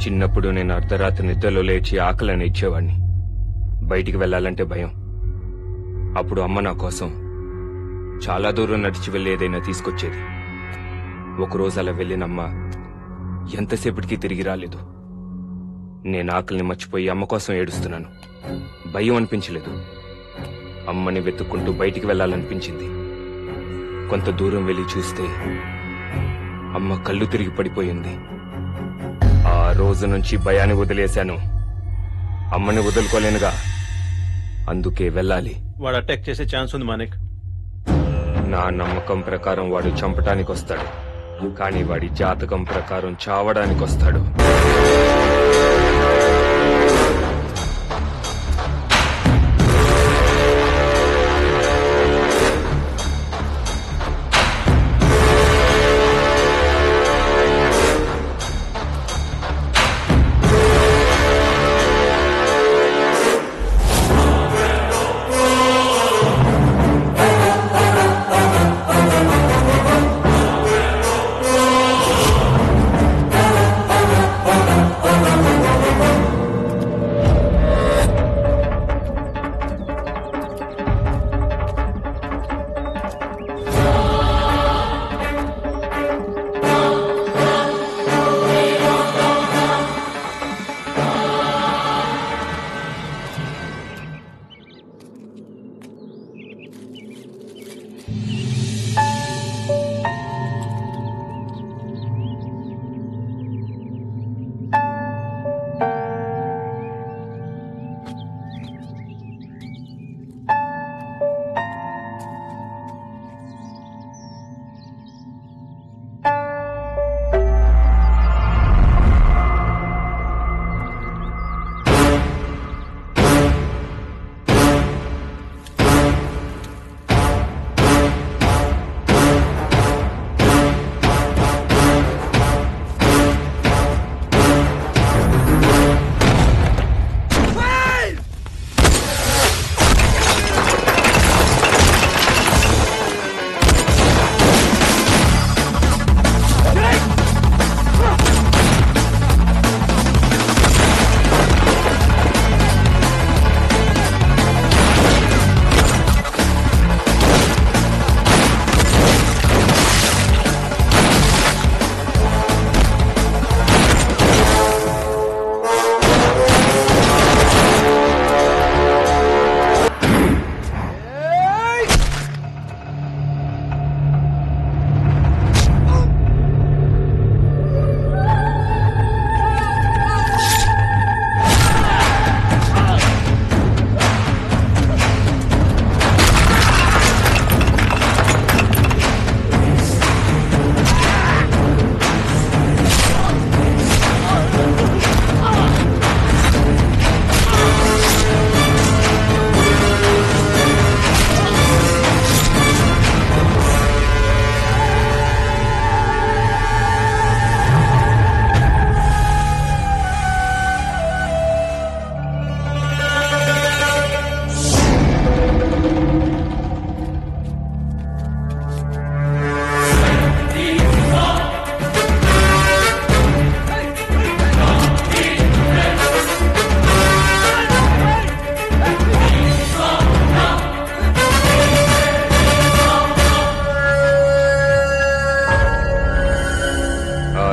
చిన్నప్పుడు నేను అర్ధరాత్రి నిద్రలో లేచి ఆకలిని ఇచ్చేవాడిని. బయటికి వెళ్ళాలంటే భయం. అప్పుడు అమ్మ నా కోసం చాలా దూరం నడిచి వెళ్ళి ఏదైనా తీసుకొచ్చేది. ఒకరోజు అలా వెళ్ళినమ్మ ఎంతసేపటికి తిరిగి రాలేదు. నేను ఆకలిని మర్చిపోయి అమ్మ కోసం ఏడుస్తున్నాను. భయం అనిపించలేదు. అమ్మని వెతుక్కుంటూ బయటికి వెళ్ళాలనిపించింది. కొంత దూరం వెళ్ళి చూస్తే అమ్మ కళ్ళు తిరిగి పడిపోయింది. ఆ రోజు నుంచి భయాన్ని వదిలేశాను. అమ్మని వదులుకోలేనుగా, అందుకే వెళ్ళాలి. వాడు అటాక్ చేసే ఛాన్స్ ఉంది మానిక్. నా నమ్మకం ప్రకారం వాడు చంపటానికి వస్తాడు, కానీ వాడి జాతకం ప్రకారం చావడానికి వస్తాడు.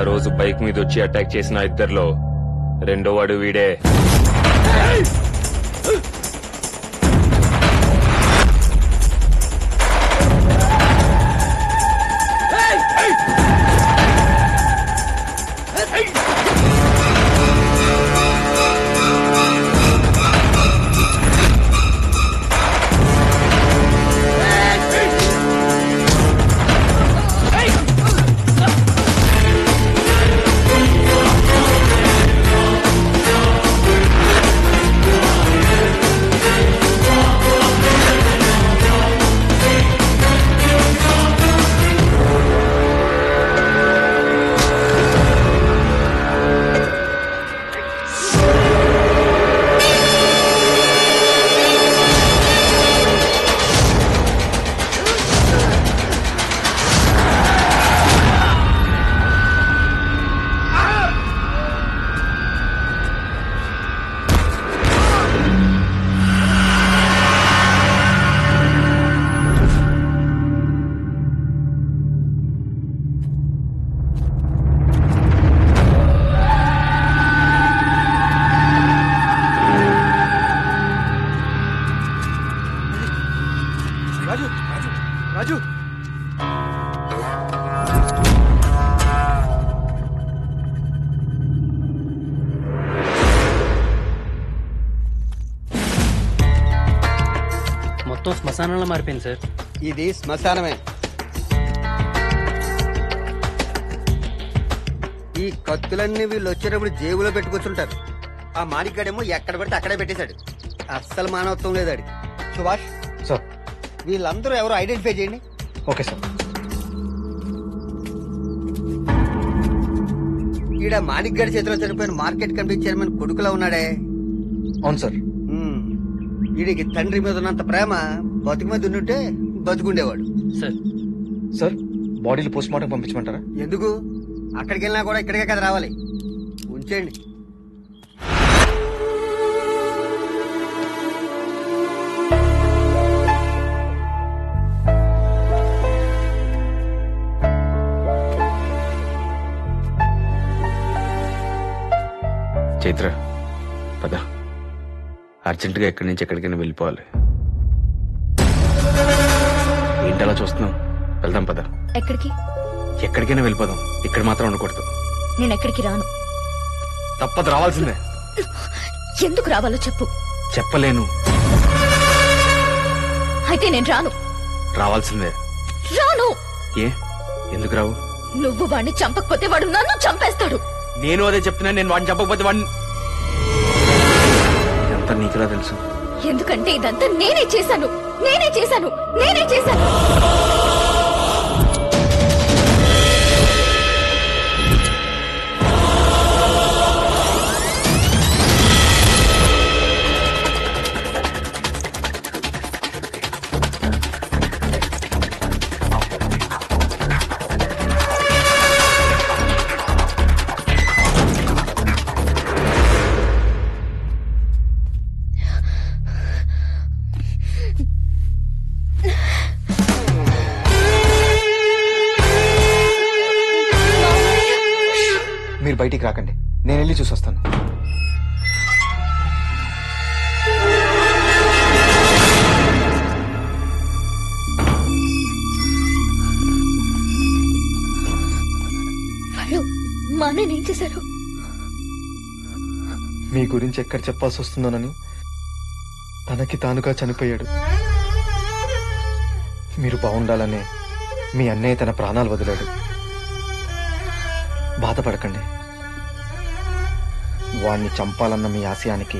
రోజు బైక్ మీద వచ్చి అటాక్ చేసిన ఇద్దరిలో రెండో వాడు వీడే. మొత్తం శ్మశానంలో మారిపోయింది సార్. ఇది శ్మశానమే. ఈ కత్తులన్నీ వీళ్ళు వచ్చేటప్పుడు జేబులో పెట్టుకొచ్చుంటారు. ఆ మాణిక్గాడేమో ఎక్కడ పడితే అక్కడే పెట్టేశాడు. అస్సలు మానవత్వం లేదాడు. సుభాష్ సార్, వీళ్ళందరూ ఎవరో ఐడెంటిఫై చేయండి. Okay sir. ఈడ మాణిక్గాడి చేతిలో చనిపోయిన మార్కెట్ కమిటీ చైర్మన్ కొడుకులా ఉన్నాడే. అవును సార్. వీడికి తండ్రి మీద ఉన్నంత ప్రేమ బతుకు మీద ఉన్నట్టే బతుకుండేవాడు. సార్, బాడీలు పోస్ట్ మార్టం పంపించమంటారా? ఎందుకు? అక్కడికి వెళ్ళినా కూడా ఇక్కడికే కదా రావాలి. ఉంచేయండి. చైత్ర పద, అర్జెంటుగా ఎక్కడి నుంచి ఎక్కడికైనా వెళ్ళిపోవాలి. ఏంటలా చూస్తున్నావు? వెళ్దాం పద. ఎక్కడికి? ఎక్కడికైనా వెళ్ళిపోదాం, ఇక్కడ మాత్రం ఉండకూడదు. నేను ఎక్కడికి రాను. తప్పదు, రావాల్సిందే. ఎందుకు రావాలో చెప్పు. చెప్పలేను. అయితే నేను రాను. రావాల్సిందే. రాను. ఏ ఎందుకు రావు? నువ్వు వాడిని చంపకపోతే వాడు నన్ను చంపేస్తాడు. నేను అదే చెప్తున్నా. నేను వాడిని చంపకపోతే వాడిని. ఇదంతా నీకులా తెలుసు? ఎందుకంటే ఇదంతా నేనే చేశాను. నేనే చేశాను. నేనే చేశాను. మీరు బయటికి రాకండి, నేను వెళ్ళి చూసొస్తాను. వాళ్ళు మా అన్నయ్య ఏం చేశారు? మీ గురించి ఎక్కడ చెప్పాల్సి వస్తుందోనని తనకి తానుగా చనిపోయాడు. మీరు బాగుండాలనే మీ అన్నయ్య తన ప్రాణాలు వదిలాడు. బాధపడకండి. వాణ్ణి చంపాలన్న మీ ఆశయానికి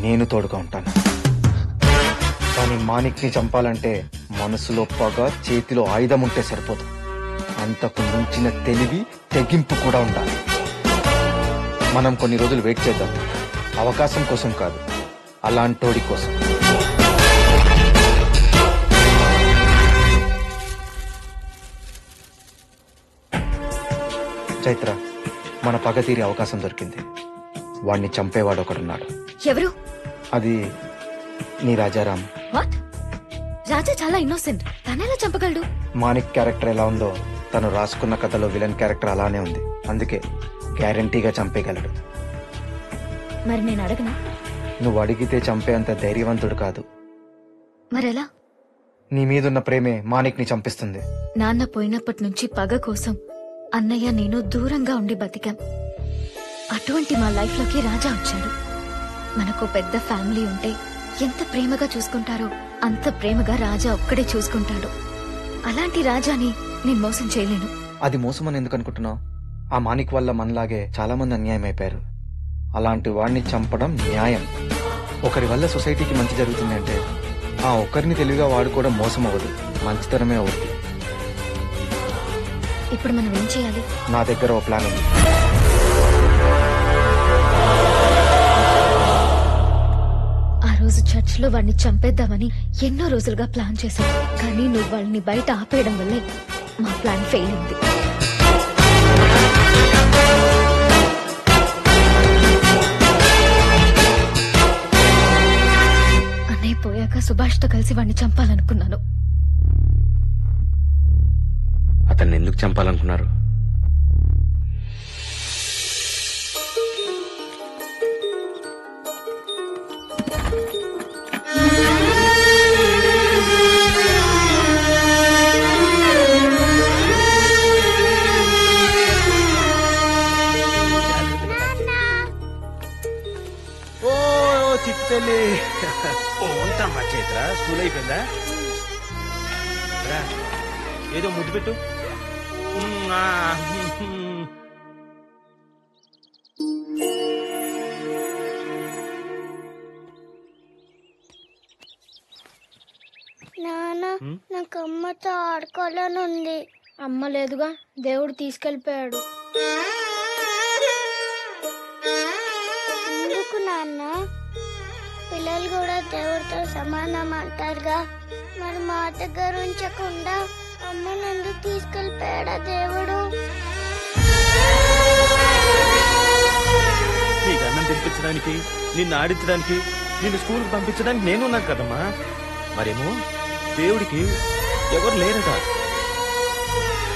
నేను తోడుగా ఉంటాను. కానీ మాణిక్ని చంపాలంటే మనసులో పగ, చేతిలో ఆయుధం ఉంటే సరిపోదు. అంతకు మించిన తెలివి, తెగింపు కూడా ఉండాలి. మనం కొన్ని రోజులు వెయిట్ చేద్దాం. అవకాశం కోసం కాదు, అలాంటోడి కోసం. చైత్ర, మన పగ తీరే అవకాశం దొరికింది. వాణ్ణి చంపేవాడు ఒకడున్నాడు. ఎవరు? అది నీ రాజారాం. వాట్? రాజా చాలా ఇన్నోసెంట్. తనెలా చంపగలడు? మాణిక్ క్యారెక్టర్ ఎలా ఉందో తను రాసుకున్న కథలో విలన్ క్యారెక్టర్ అలానే ఉంది. అందుకే గ్యారంటీగా చంపేయగలడు. మరి నేను అడగనా? నువ్వు అడిగితే చంపేంత ధైర్యవంతుడు కాదు. మరెలా? నీ మీదున్న ప్రేమే మాణిక్ని చంపిస్తుంది. నాన్న పోయినప్పటి నుంచి పగ కోసం అన్నయ్య నేను దూరంగా ఉండి బతికాం. అటువంటి మా లైఫ్ లోకి రాజా వచ్చాడు. మనకు పెద్ద ఫ్యామిలీ ఉంటే ఎంత ప్రేమగా చూసుకుంటారో అంత ప్రేమగా రాజా ఒక్కడే చూసుకుంటాడు. అలాంటి రాజాని నేను మోసం చేయలేను. అది మోసమని ఎందుకు అనుకుంటున్నావు? ఆ మాణిక్ వల్ల మనలాగే చాలా మంది అన్యాయం అయిపోయారు. అలాంటి వాడిని చంపడం న్యాయం. ఒకరి వల్ల సొసైటీకి మంచి జరుగుతుంది అంటే ఆ ఒక్కరిని తెలివిగా వాడుకోవడం మోసం అవ్వదు, మంచితనమే అవుతుంది. ఇప్పుడు మనం ఏం చేయాలి? నా దగ్గర ఓ ప్లాన్ ఉంది. ఆ రోజు చర్చ్ లో వాడిని చంపేద్దామని ఎన్నో రోజులుగా ప్లాన్ చేశాం. కానీ నువ్వు వాళ్ళని బయట ఆపేయడం వల్లే మా ప్లాన్ ఫెయిల్ అయింది. అన్నయ్య పోయాక సుభాష్ తో కలిసి వాడిని చంపాలనుకున్నాను. అతన్ని ఎందుకు చంపాలనుకున్నారు? ఓ చిట్టలి ఉంటామా చైత్ర స్కూల్ అయిపోయిందా రా, ఏదో ముద్దు పెట్టు. నాన్న నాకు అమ్మతో ఆడుకోవాలని ఉంది. అమ్మ లేదుగా, దేవుడు తీసుకెళ్ళిపోయాడు. ఎందుకు నాన్న? పిల్లలు కూడా దేవుడితో సమానం అంటారుగా, మరి మా దగ్గర ఉంచకుండా అమ్మని ఎందుకు తీసుకెళ్ళిపోయాడా దేవుడు? నీకు అన్నం తినిపించడానికి, నిన్ను ఆడించడానికి, నిన్ను స్కూల్కి పంపించడానికి నేనున్నాను కదమ్మా. మరేమో దేవుడికి ఎవరు లేరట,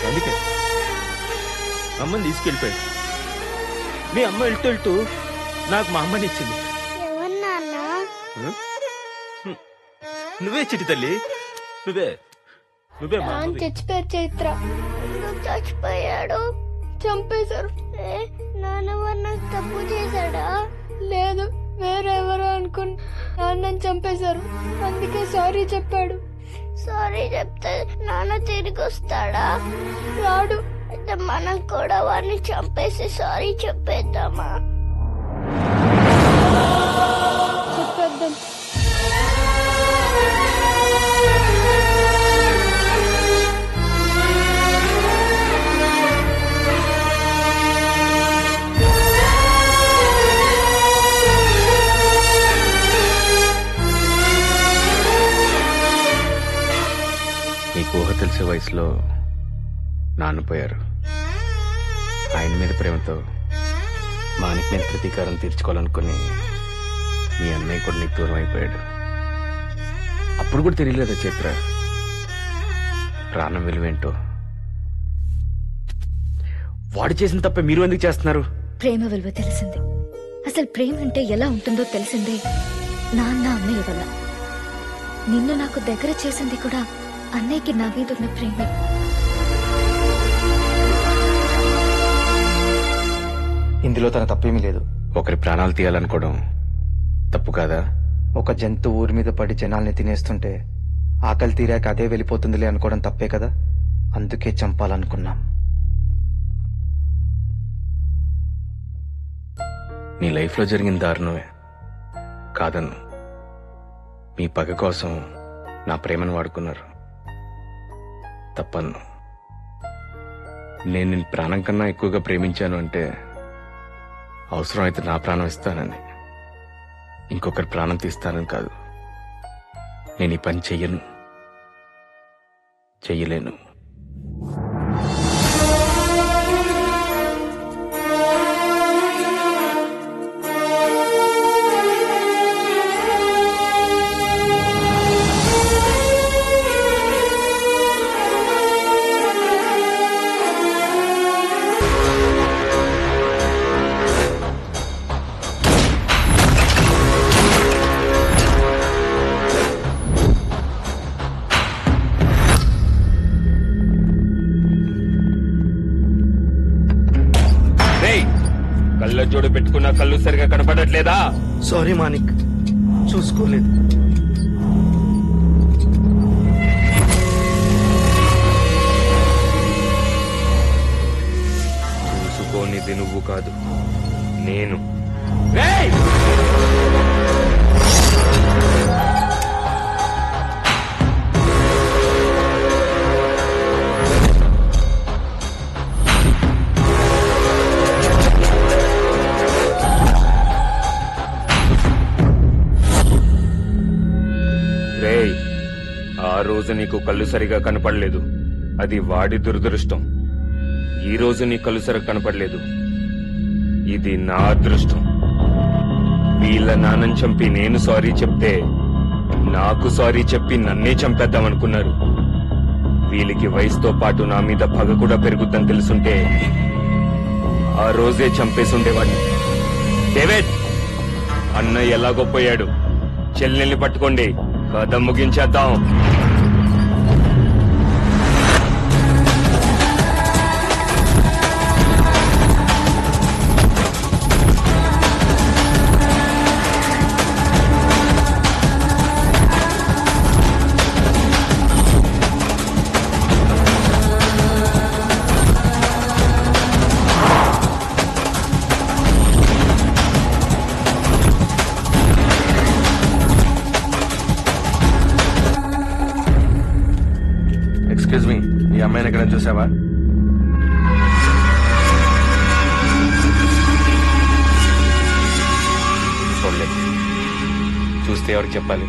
అందుకే అమ్మని తీసుకెళ్ళిపోయాడు. మీ అమ్మ వెళ్తూ వెళ్తూ నాకు మా అమ్మని ఇచ్చింది. ఎవరు నాన్న? నువ్వే చిట్టి తల్లి, నువ్వే నువ్వే మా నాన్న చచ్చిపోయారు చైత్ర. ఎందుకు చచ్చిపోయాడు? చంపేశారు. నాన్న నాకు తప్పు చేశాడా? లేదు, వేరెవరో అనుకుని నాన్నని చంపేశారు. అందుకే సారీ చెప్పాడు. సారీ చెప్తే నాన్న తిరిగి వస్తాడా? రాడు. అయితే మనం కూడా వాడిని చంపేసి సారీ చెప్పేద్దామా? చెప్పేద్దాం. నీకు ఊహ తెలిసే వయసులో నాన్నపోయారు. ఆయన మీద ప్రేమతో మానికి నేను ప్రతీకారం తీర్చుకోవాలనుకుని మీ అన్నయ్య కూడా నీకు దూరం అయిపోయాడు. అప్పుడు కూడా తెలియలేదా చైత్ర ప్రాణం విలువేంటో? వాడు చేసిన తప్ప మీరు ఎందుకు చేస్తున్నారు? ప్రేమ విలువ తెలిసింది. అసలు ప్రేమ అంటే ఎలా ఉంటుందో తెలిసిందే నాన్న అన్నయ్య వల్ల. నిన్ను నాకు దగ్గర చేసింది కూడా అన్నయ్యకి నా మీద ఉన్న ప్రేమే. ఇందులో తన తప్పేమీ లేదు. ఒకరి ప్రాణాలు తీయాలనుకోవడం తప్పు కాదా? ఒక జంతువు ఊరి మీద పడి జనాల్ని తినేస్తుంటే ఆకలి తీరాక అదే వెళ్ళిపోతుందిలే అనుకోవడం తప్పే కదా. అందుకే చంపాలనుకున్నాం. నీ లైఫ్లో జరిగిన దారుణమే కాదన్ను. మీ పగ కోసం నా ప్రేమను వాడుకున్నారు. తప్పన్ను. నేను నిన్ను ప్రాణం కన్నా ఎక్కువగా ప్రేమించాను అంటే అవసరం అయితే నా ప్రాణం ఇస్తానని, ఇంకొకరి ప్రాణం తీస్తానని కాదు. నేను ఈ పని చెయ్యను, చెయ్యలేను. కళ్ళజోడు పెట్టుకున్న కళ్ళు సరిగా కనపడట్లేదా? సారీ మానిక్, చూసుకోలేదు. చూసుకోనిది నువ్వు కాదు, నేను. ఆ రోజు నీకు కళ్ళు సరిగా కనపడలేదు, అది వాడి దురదృష్టం. ఈ రోజు నీ కళ్ళు సరిగా కనపడలేదు, ఇది నా అదృష్టం. వీళ్ళ నాన్నని చంపి నేను సారీ చెప్తే నాకు సారీ చెప్పి నన్నే చంపేద్దామనుకున్నారు. వీళ్ళకి వయసుతో పాటు నా మీద పగ కూడా పెరుగుద్దని తెలుసుంటే ఆ రోజే చంపేసి ఉండేవాడిని. డేవిడ్, అన్నయ్య ఎలాగో పోయాడు, చెల్లెల్ని పట్టుకోండి, కథ ముగించేద్దాం. ఎక్కడ చూసావా? చూడలేదు. చూస్తే ఎవరికి చెప్పాలి?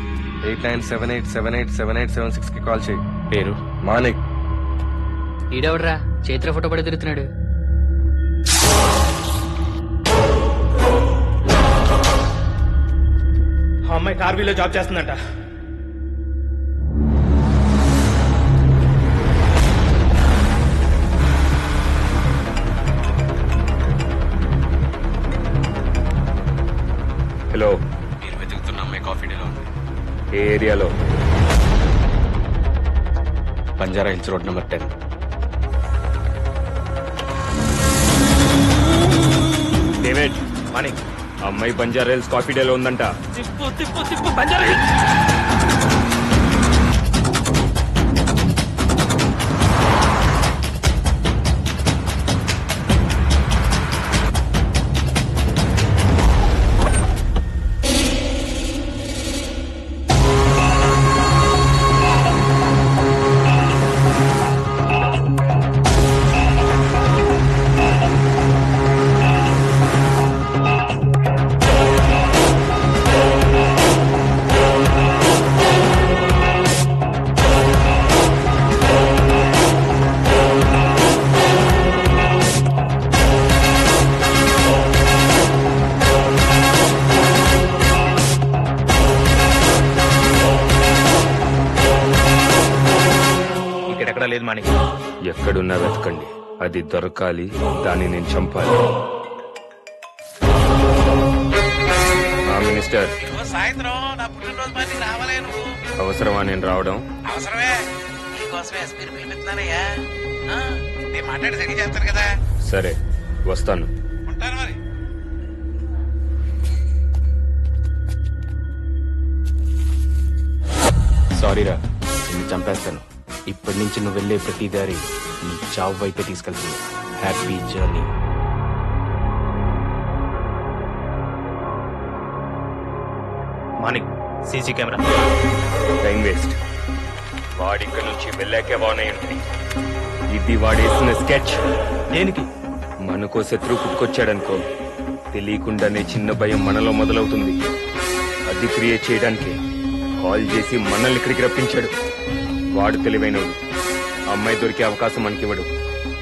8978787876 కి కాల్ చేయి. పేరు మానిక్. ఈడెవడ్రా చైత్ర ఫోటో పడి తిరుగుతున్నాడు? అమ్మాయి కార్వీలో జాబ్ చేస్తుందంట. హలో, మీరు వెతుకుతున్న అమ్మాయి కాఫీ డేలో ఉంది. ఏ ఏరియాలో? Banjara hills road number 10. David, Manik, అమ్మాయి బంజారా హిల్స్ కాఫీ డేలో ఉందంట. తిప్పు బంజారా హిల్స్. లేదు మాణిక్. ఎక్కడున్నా వెతకండి, అది దొరకాలి, దాన్ని నేను చంపాలి. మినిస్టర్, సాయంత్రం నా పుట్టినరోజు మరి రావాలే నువ్వు. అవసరమా నేను రావడం? అవసరమే, నీకోసమే ఎస్పీని పిలిపిస్తున్నానయ్యా. నేను మాట్లాడి సరిగ్గా చేస్తాను కదా. సరే, వస్తాను. ఉంటాను మరి. సారీరా, నిన్ను చంపేస్తాను. ఇప్పటి నుంచి నువ్వు వెళ్ళే ప్రతి దారి నీ చావు వైపే తీసుకెళ్తుంది. Happy journey. Manik, CC camera. Time waste. వాడి ఇక్కడ నుంచి వెళ్ళాకే బాగున్నాయి ఉంటుంది. ఇది వాడేసిన స్కెచ్. దేనికి? మనకో శత్రువు పుట్టుకొచ్చాడనుకో, తెలియకుండానే చిన్న భయం మనలో మొదలవుతుంది. అది క్రియేట్ చేయడానికి కాల్ చేసి మనల్ని ఇక్కడికి రప్పించాడు. వాడు తెలివైనడు. అమ్మాయి దొరికే అవకాశం మనకివ్వడు.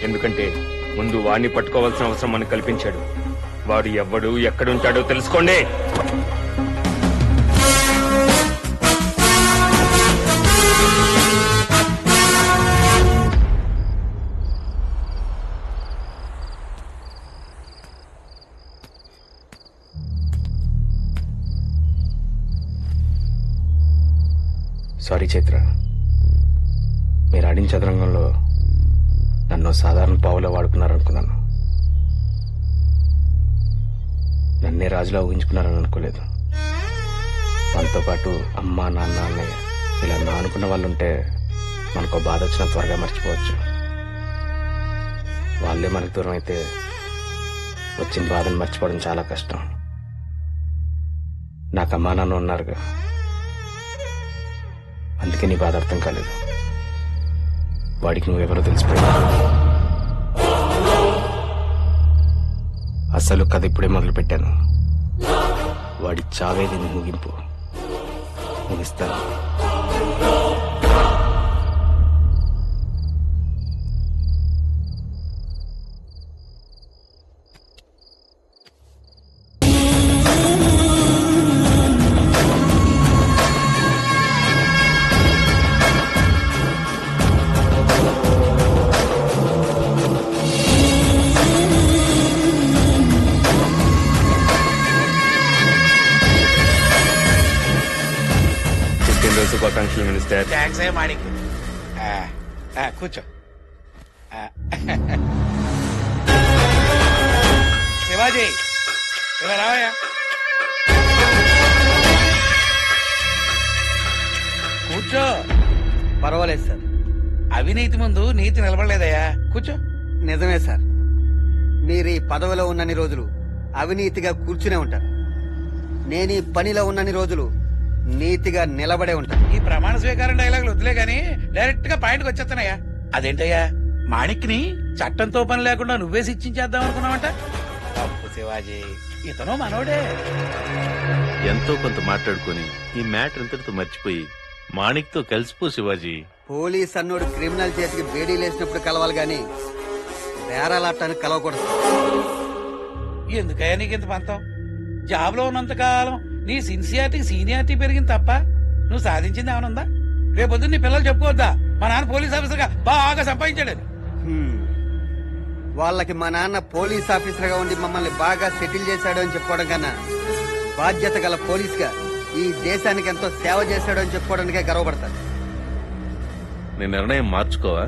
ఎందుకంటే ముందు వాడిని పట్టుకోవాల్సిన అవసరం మనకు కల్పించాడు. వాడు ఎవ్వడు, ఎక్కడుంటాడో తెలుసుకోండి. సారీ చైత్ర, మీరు ఆడిన చదరంగంలో నన్ను సాధారణ పావులో వాడుకున్నారనుకున్నాను. నన్నే రాజులా ఊహించుకున్నారని అనుకోలేదు. మనతో పాటు అమ్మ, నాన్న, అన్నయ్య ఇలా నా అనుకున్న వాళ్ళు ఉంటే మనకు బాధ వచ్చినా త్వరగా మర్చిపోవచ్చు. వాళ్ళే మనకు దూరం అయితే వచ్చిన బాధను మర్చిపోవడం చాలా కష్టం. నాకు అమ్మా నాన్న ఉన్నారుగా, అందుకే నీ బాధ అర్థం కాలేదు. వాడికి నువ్వెవరో తెలిసిపోయింది. అసలు కథ ఇప్పుడే మొదలు పెట్టాను. వాడి చావేది ముగింపు. ముగిస్తాను. శుభాకాంక్షలు మినిస్టర్. థ్యాంక్స్ ఏ మాణిక్. కూర్చో. శివాజీ, ఇలా రావయ్యా. కూర్చో. పర్వాలేదు సార్. అవినీతి ముందు నీతి నిలబడలేదయ్యా. కూర్చో. నిజమే సార్. మీరు ఈ పదవిలో ఉన్నన్ని రోజులు అవినీతిగా కూర్చునే ఉంటారు. నేను ఈ పనిలో ఉన్నన్ని రోజులు నీతిగా నిలబడే ఉంటాను. ఈ ప్రమాణ స్వీకారం డైలాగులు వద్దులే గాని డైరెక్ట్ గా పాయింట్కి వచ్చేస్తానయ్యా. అదేంటయ్యా, మాణిక్ని చట్టంతో పని లేకుండా నువ్వే శిక్షించేద్దాం అనుకున్నావంట. తప్పు శివాజీ, ఇతను మనోడే. ఎంతో కొంత మాట్లాడుకొని ఈ మ్యాటర్ ఇంతటితో మర్చిపోయి మాణిక్తో కలిసిపో శివాజీ. పోలీస్ అన్నోడు క్రిమినల్ చేతికి బేడీ లేసినప్పుడు కలవాలి గాని బేరాలాటానికి కలవకూడదు. ఎందుకయ్యా నీకు ఇంత పంతం? జాబ్ లో ఉన్నంత కాలం నీ సిన్సియారిటీకి సీనియారిటీ పెరిగింది తప్ప నువ్వు సాధించింది ఏమనుందా? రేపొద్దు నీ పిల్లలు చెప్పుకోవద్దా మా నాన్న పోలీస్ ఆఫీసర్ గా బాగా సంపాదించాడని? వాళ్ళకి మా నాన్న పోలీస్ ఆఫీసర్ గా ఉండి మమ్మల్ని బాగా సెటిల్ చేశాడు అని చెప్పుకోవడం కన్నా బాధ్యత గల పోలీస్ గా ఈ దేశానికి ఎంతో సేవ చేశాడు అని చెప్పుకోవడానికే గర్వపడతాను. నీ నిర్ణయం మార్చుకోవా?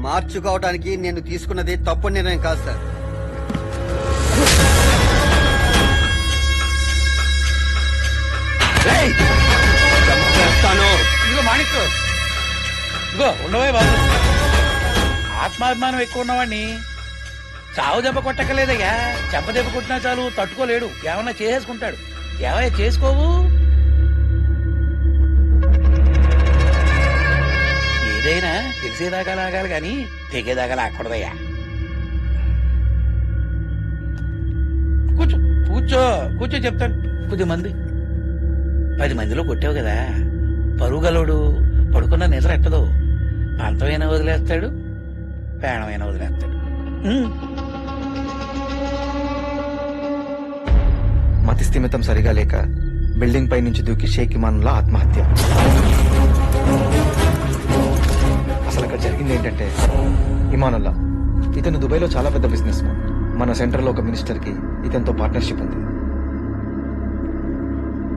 మార్చుకోవడానికి నేను తీసుకున్నది తప్పు నిర్ణయం కాదు సార్. ఇదిగో మాణిక్, ఇదిగో ఉండవే బాబు. ఆత్మాభిమానం ఎక్కువ ఉన్నవాడిని చావు దెబ్బ కొట్టకలేదయ్యా. చెంప దెబ్బ కొట్టినా చాలు తట్టుకోలేడు, ఏమన్నా చేసేసుకుంటాడు. ఏమయ్యా చేసుకోవు? ఏదైనా తెలిసేదాకా లాగాలి గాని తెగేదాకా లాక్కూడదయ్యా. కూర్చో కూర్చో కూర్చో చెప్తాను. 10 మందిలో కొట్టావు కదా, పరుగలోడు పడుకున్న నిద్ర ఎట్టదు. పంతమైనా వదిలేస్తాడు, ప్రాణమైనా వదిలేస్తాడు. మతి స్థిమితం సరిగా లేక బిల్డింగ్ పై నుంచి దూకి షేక్ ఇమానుల్లా ఆత్మహత్య. అసలు అక్కడ జరిగింది ఏంటంటే, ఇమానుల్లా ఇతను దుబాయ్లో చాలా పెద్ద బిజినెస్ మ్యాన్. మన సెంటర్లో ఒక మినిస్టర్ కి ఇతనితో పార్ట్నర్షిప్ ఉంది.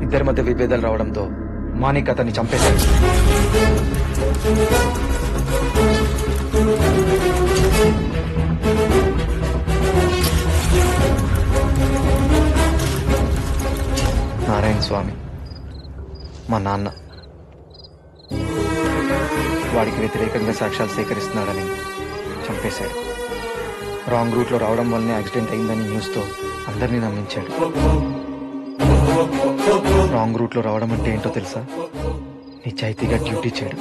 ఇద్దరి మధ్య విభేదాలు రావడంతో మాణిక్ అతన్ని చంపేశాడు. నారాయణ స్వామి మా నాన్న వాడికి వ్యతిరేకంగా సాక్ష్యాలు సేకరిస్తున్నాడని చంపేశాడు. రాంగ్ రూట్ లో రావడం వల్లనే యాక్సిడెంట్ అయిందని న్యూస్ తో అందరినీ నమ్మించాడు. రాంగ్ రూట్ లో రావడం అంటే ఏంటో తెలుసా? నిజాయితీగా డ్యూటీ చేయడం.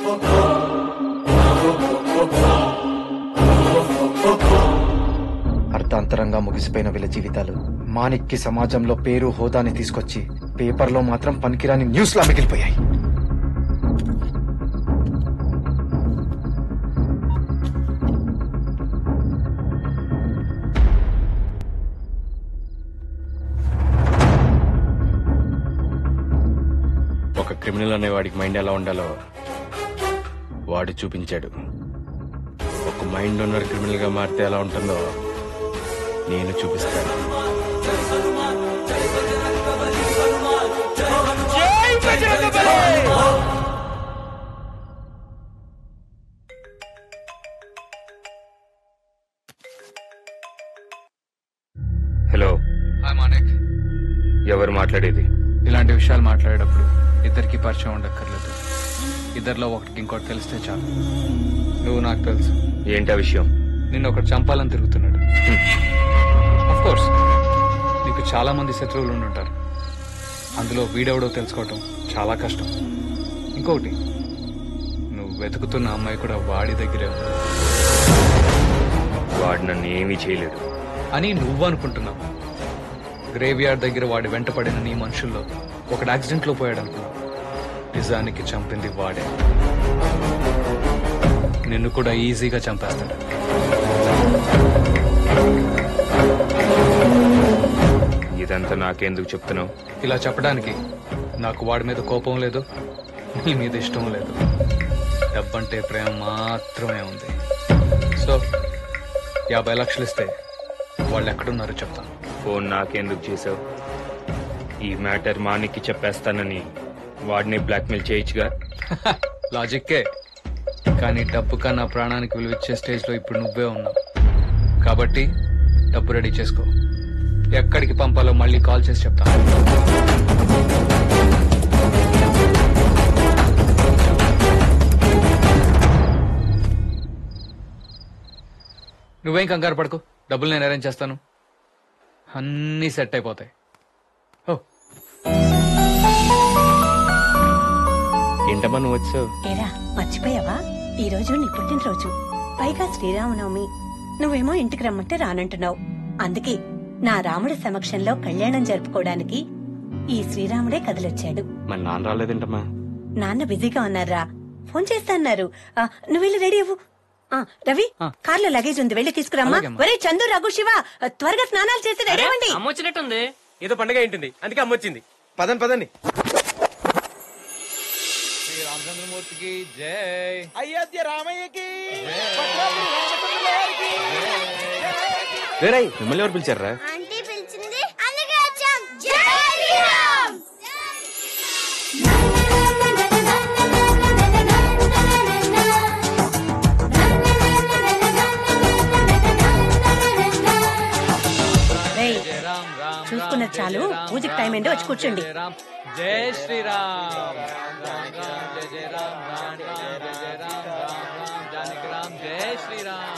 అర్థాంతరంగా ముగిసిపోయిన వీళ్ళ జీవితాలు మాణిక్ కి సమాజంలో పేరు హోదాని తీసుకొచ్చి పేపర్లో మాత్రం పనికిరాని న్యూస్ లా మిగిలిపోయాయి. ఒక క్రిమినల్ అనే వాడికి మైండ్ ఎలా ఉండాలో వాడు చూపించాడు. ఒక మైండ్ ఉన్న క్రిమినల్ గా మారితే ఎలా ఉంటుందో నేను చూపిస్తాను. హలో మాణిక్, ఎవరు మాట్లాడేది? ఇలాంటి విషయాలు మాట్లాడేటప్పుడు ఇద్దరికి పరిచయం ఉండక్కర్లేదు. ఇద్దరిలో ఒకటికి ఇంకోటి తెలిస్తే చాలు. నువ్వు నాకు తెలుసు. ఏంటా విషయం? నిన్ను ఒకటి చంపాలని తిరుగుతున్నాడు. అఫ్ కోర్స్ నీకు చాలా మంది శత్రువులు ఉండుంటారు. అందులో వీడెవడో తెలుసుకోవటం చాలా కష్టం. ఇంకొకటి, నువ్వు వెతుకుతున్న అమ్మాయి కూడా వాడి దగ్గరే ఉంది. వాడు నన్ను ఏమీ చేయలేడు అని నువ్వు అనుకుంటున్నావు. గ్రేవ్ యార్డ్ దగ్గర వాడి వెంట పడిన నీ మనుషుల్లో ఒకడు యాక్సిడెంట్ లో పోయాడు అనుకున్నావు. నిజానికి చంపింది వాడే. నిన్ను కూడా ఈజీగా చంపేస్తాడు. ఇదంతా నాకెందుకు చెప్తున్నావు? ఇలా చెప్పడానికి నాకు వాడి మీద కోపం లేదు, నీ మీద ఇష్టం లేదు. డబ్బంటే ప్రేమ మాత్రమే ఉంది. సో 50 లక్షలు ఇస్తే వాళ్ళు ఎక్కడున్నారో చెప్తాను. ఫోన్ నాకెందుకు చేసావు? ఈ మ్యాటర్ మాణిక్కి చెప్పేస్తానని వాడిని బ్లాక్మెయిల్ చేయొచ్చుగా. లాజిక్కే, కానీ డబ్బు కన్నా ప్రాణానికి విలువిచ్చే స్టేజ్లో ఇప్పుడు నువ్వే ఉన్నావు. కాబట్టి డబ్బు రెడీ చేసుకో. ఎక్కడికి పంపాలో మళ్ళీ కాల్ చేసి చెప్తాను. నువ్వేం కంగారు పడకు, డబ్బులు నేను అరేంజ్ చేస్తాను. అన్నీ సెట్ అయిపోతాయి. ఏంటమ్మా నువ్వు వచ్చావు? ఏరా మర్చిపోయావా? ఈ రోజు నీ పుట్టినరోజు. పైగా శ్రీరామనవమి, నువ్వేమో ఇంటికి రమ్మంటే రానంటున్నావు. అందుకే నా రాముడి సమక్షంలో కళ్యాణం జరుపుకోవడానికి ఈ శ్రీరాముడే కదిలొచ్చాడు. మరి నాన్న రాలేదేంటమ్మా? నాన్న బిజీగా ఉన్నారా, ఫోన్ చేస్తా అన్నారు. నువ్వు వెళ్ళి రెడీ అవ్వు. రవి, కార్లో లగేజ్ ఉంది, వెళ్ళి తీసుకురామ్మా. ఒరే చందు, రఘు, శివ, త్వరగా స్నానాలు చేసి రెడీ అవ్వండి. అమ్మ వచ్చినట్టుంది, ఏదో పండుగ ఏంటింది, అందుకే అమ్మ వచ్చింది. పదండి పదండి. రామచంద్రమూర్తికి జై, అయోధ్య రామయ్యకి, మిమ్మల్ని ఎవరు పిలిచారా? ఆంటీ పిలిచింది, అందుకే వచ్చాం. జై శ్రీరామ్. చూసుకున్నది చాలు, పూజకి టైం ఏంటో వచ్చి కూర్చోండి. జై శ్రీరామ్. రామ్ రామ్ జయ జయ రామ్, రామ్ రామ్ జయ జయ రామ్, రామ్ రామ్ జానకి రామ్. జై శ్రీరామ్.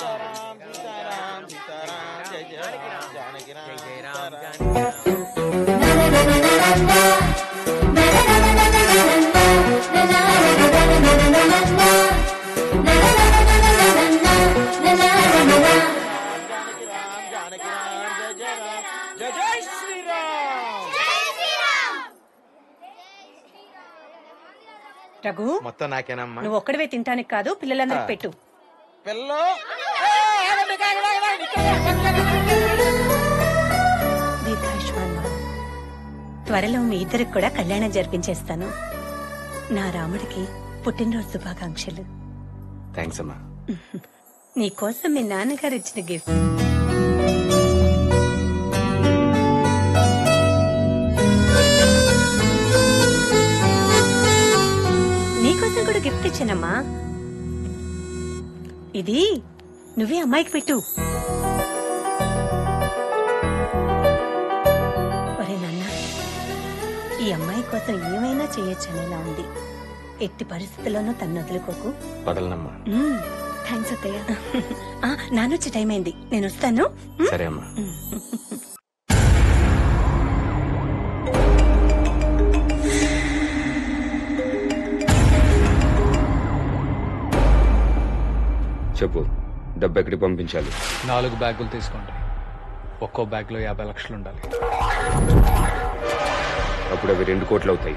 రఘు, మొత్తం నాకేనమ్మా? నువ్వు ఒక్కడివే తింటానికి కాదు, పిల్లలందరికి పెట్టు. దీర్ఘాయుష్మాన్ భవ. త్వరలో మీ ఇద్దరికి కూడా కళ్యాణం జరిపించేస్తాను. నా రాముడికి పుట్టినరోజు శుభాకాంక్షలు. థ్యాంక్స్ అమ్మా. నీకోసం మీ నాన్నగారు ఇచ్చిన గిఫ్ట్. నీకోసం కూడా గిఫ్ట్ ఇచ్చానమ్మా. ఇది నువ్వే అమ్మాయికి పెట్టు. ఒరే నాన్న, ఈ అమ్మాయి కోసం ఏమైనా చేయొచ్చనేలా ఉంది. ఎట్టి పరిస్థితుల్లోనూ తను వదులుకోకు. వదలనమ్మా. థ్యాంక్స్ అత్తయ్య. నానొచ్చే టైం అయింది, నేను వస్తాను. సరే అమ్మా. చెప్పు, డబ్బు ఎక్కడికి పంపించాలి? 4 బ్యాగులు తీసుకోండి. ఒక్కో బ్యాగ్ లో 50 లక్షలు ఉండాలి. అప్పుడు అవి 2 కోట్లు అవుతాయి.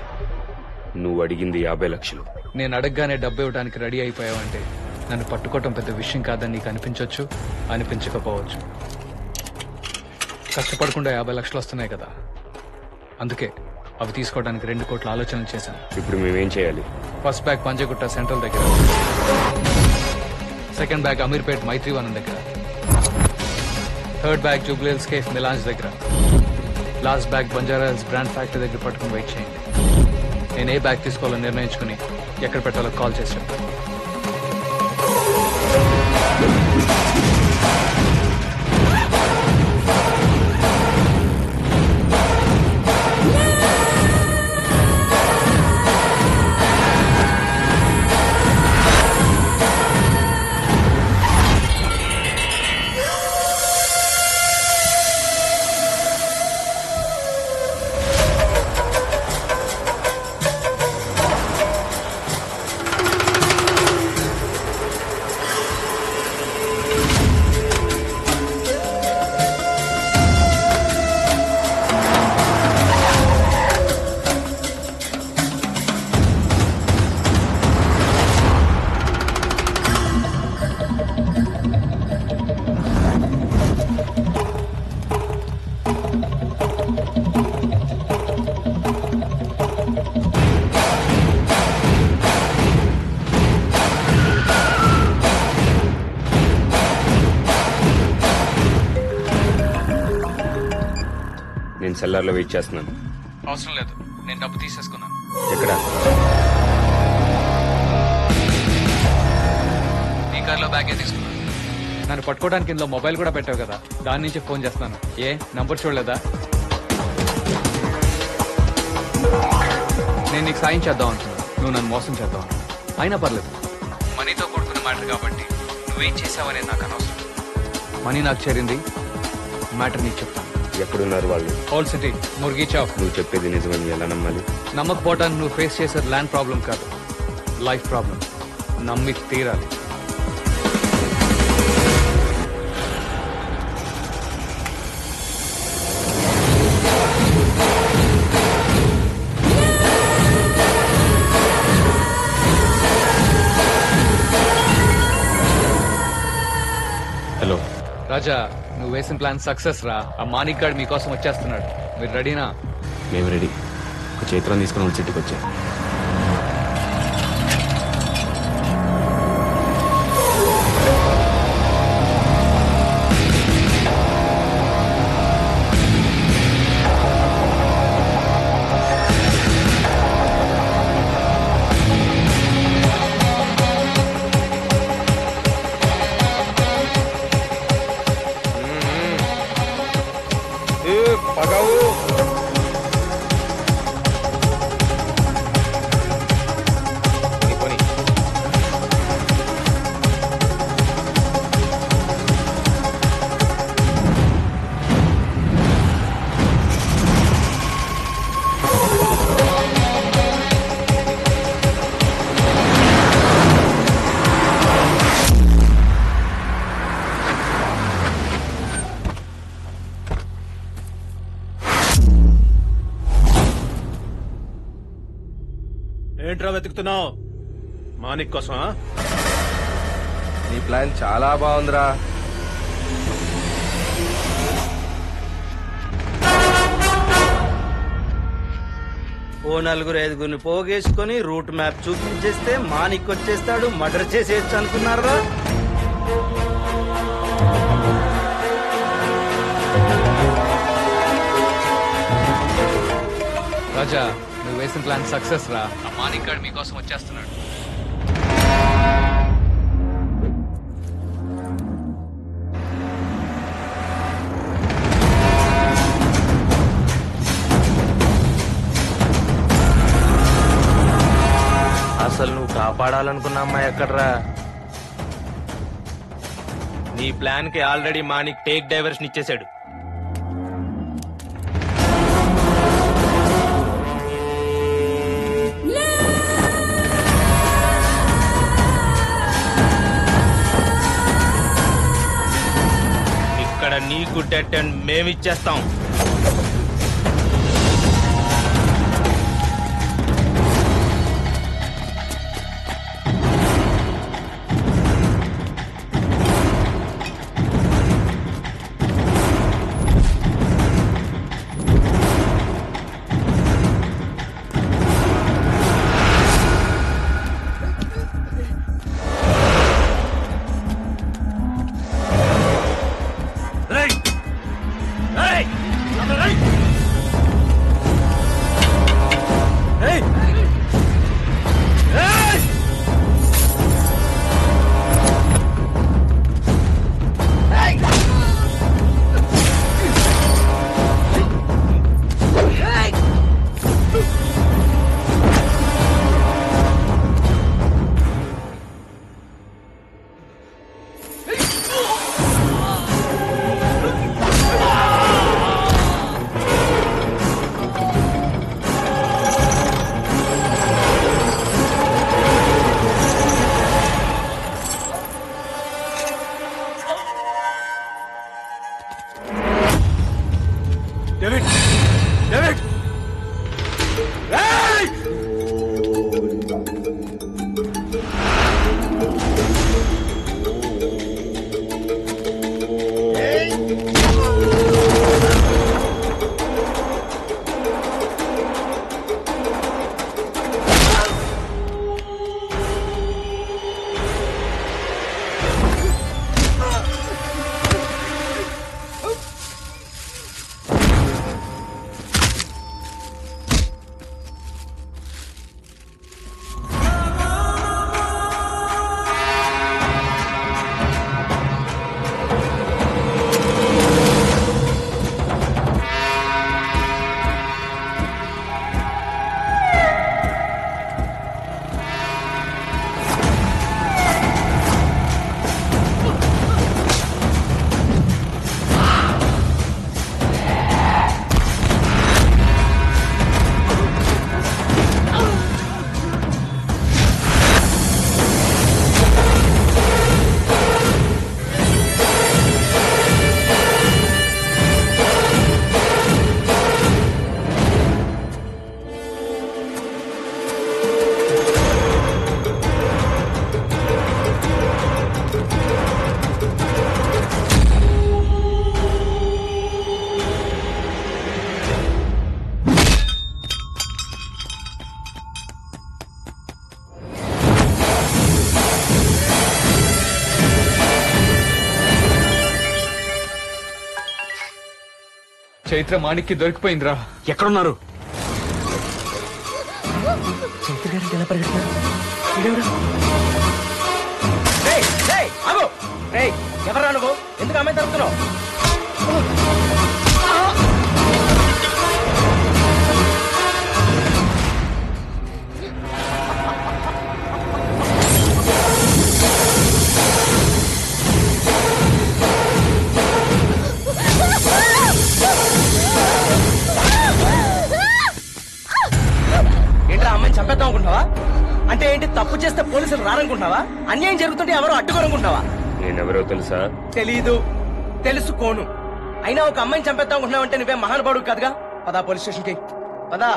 నువ్వు అడిగింది 50 లక్షలు. నేను అడగగానే డబ్బు ఇవ్వడానికి రెడీ అయిపోయావంటే నన్ను పట్టుకోవటం పెద్ద విషయం కాదని నీకు అనిపించవచ్చు, అనిపించకపోవచ్చు. కష్టపడకుండా 50 లక్షలు వస్తున్నాయి కదా, అందుకే అవి తీసుకోవడానికి 2 కోట్ల ఆలోచనలు చేశాను. ఇప్పుడు మేమేం చేయాలి? ఫస్ట్ బ్యాగ్ పంజగుట్ట సెంట్రల్ దగ్గర, సెకండ్ బ్యాగ్ అమీర్పేట్ మైత్రివనం దగ్గర, third bag Jubilee Hills cafe Milans దగ్గర, last bag Banjara Hills brand factory దగ్గర పట్టుకుని వెయిట్ చేయండి. నేను ఏ బ్యాగ్ తీసుకోవాలో నిర్ణయించుకుని ఎక్కడ పెట్టాలో కాల్ చేసి చెప్తాను. నేను సెల్లార్లో వెయిట్ చేస్తున్నాను. అవసరం లేదు, నేను డబ్బు తీసేసుకున్నాను. ఎక్కడ? నీ కార్లో బ్యాగే తీసుకున్నాను. నన్ను పట్టుకోవడానికి ఇందులో మొబైల్ కూడా పెట్టావు కదా, దాని నుంచి ఫోన్ చేస్తున్నాను. ఏ నంబర్ చూడలేదా? నేను నీకు సాయం చేద్దాం అనుకున్నాను, నువ్వు నన్ను మోసం చేద్దాం. అయినా పర్లేదు, మనీతో కూడుకున్న మ్యాటర్ కాబట్టి నువ్వేం చేసావనేది నాకు అనవసరం. మనీ నాకు చేరింది, మ్యాటర్ నీకు చెప్తాను. ఎక్కడున్నారు వాళ్ళు? Old city, Murgi Chowk. నువ్వు చెప్పేది నిజమని ఎలా నమ్మాలి? నమ్మకపోవటానికి నువ్వు ఫేస్ చేసేది ల్యాండ్ ప్రాబ్లం కాదు, లైఫ్ ప్రాబ్లం. నమ్మి తీరాలి. రాజా నువ్వు వేసిన ప్లాన్ సక్సెస్ రా. ఆ మానిక్ గార్డ్ మీకోసం వచ్చేస్తున్నాడు. మీరు రెడీనా? మేము రెడీ. ఒక చైత్రం తీసుకుని వాళ్ళ సిటీకి వచ్చాయి. ఏంట్రా వెతుకుతున్నావు? మానిక్ కోసమా? నీ ప్లాన్ చాలా బాగుందిరా. ఓ 4-5 పోగేసుకొని రూట్ మ్యాప్ చూపించేస్తే మానిక్ వచ్చేస్తాడు, మర్డర్ చేసేయచ్చు అనుకున్నారా? రాజా నువ్వు వేసిన ప్లాన్ సక్సెస్ రా. ఆ మానిక్ గార్డ్ మీకోసం వచ్చేస్తున్నాడు. అసలు నువ్వు కాపాడాలనుకున్న అమ్మాయి ఎక్కడ్రా? నీ ప్లాన్ కి ఆల్రెడీ మానిక్ టేక్ డైవర్షన్ ఇచ్చేశాడు. ఇక్కడ నీకు డెడ్ అండ్ మేమిచ్చేస్తాం. చైత్ర మాణిక్కి దొరికిపోయిందిరా. ఎక్కడున్నారు? చైత్ర గారికి ఎలా పరిగెడుతున్నారు? ఎవరా నువ్వు? ఎందుకు అమ్మాయి తరుపుతున్నావు? ఏంట్రా అమ్మాయిని చంపేద్దాం అనుకుంటున్నావా? అంటే ఏంటి, తప్పు చేస్తే పోలీసులు రారనుకుంటున్నావా? అన్యాయం జరుగుతుంటే ఎవరో అడ్డుకోరనుకుంటున్నావా? నేనెవరో తెలుసా? తెలీదు, తెలుసుకోను. అయినా ఒక అమ్మాయిని చంపేద్దాం అనుకుంటున్నావు అంటే నువ్వే మహానుభావుడు కాదుగా. పదా పోలీస్ స్టేషన్ కి పదా.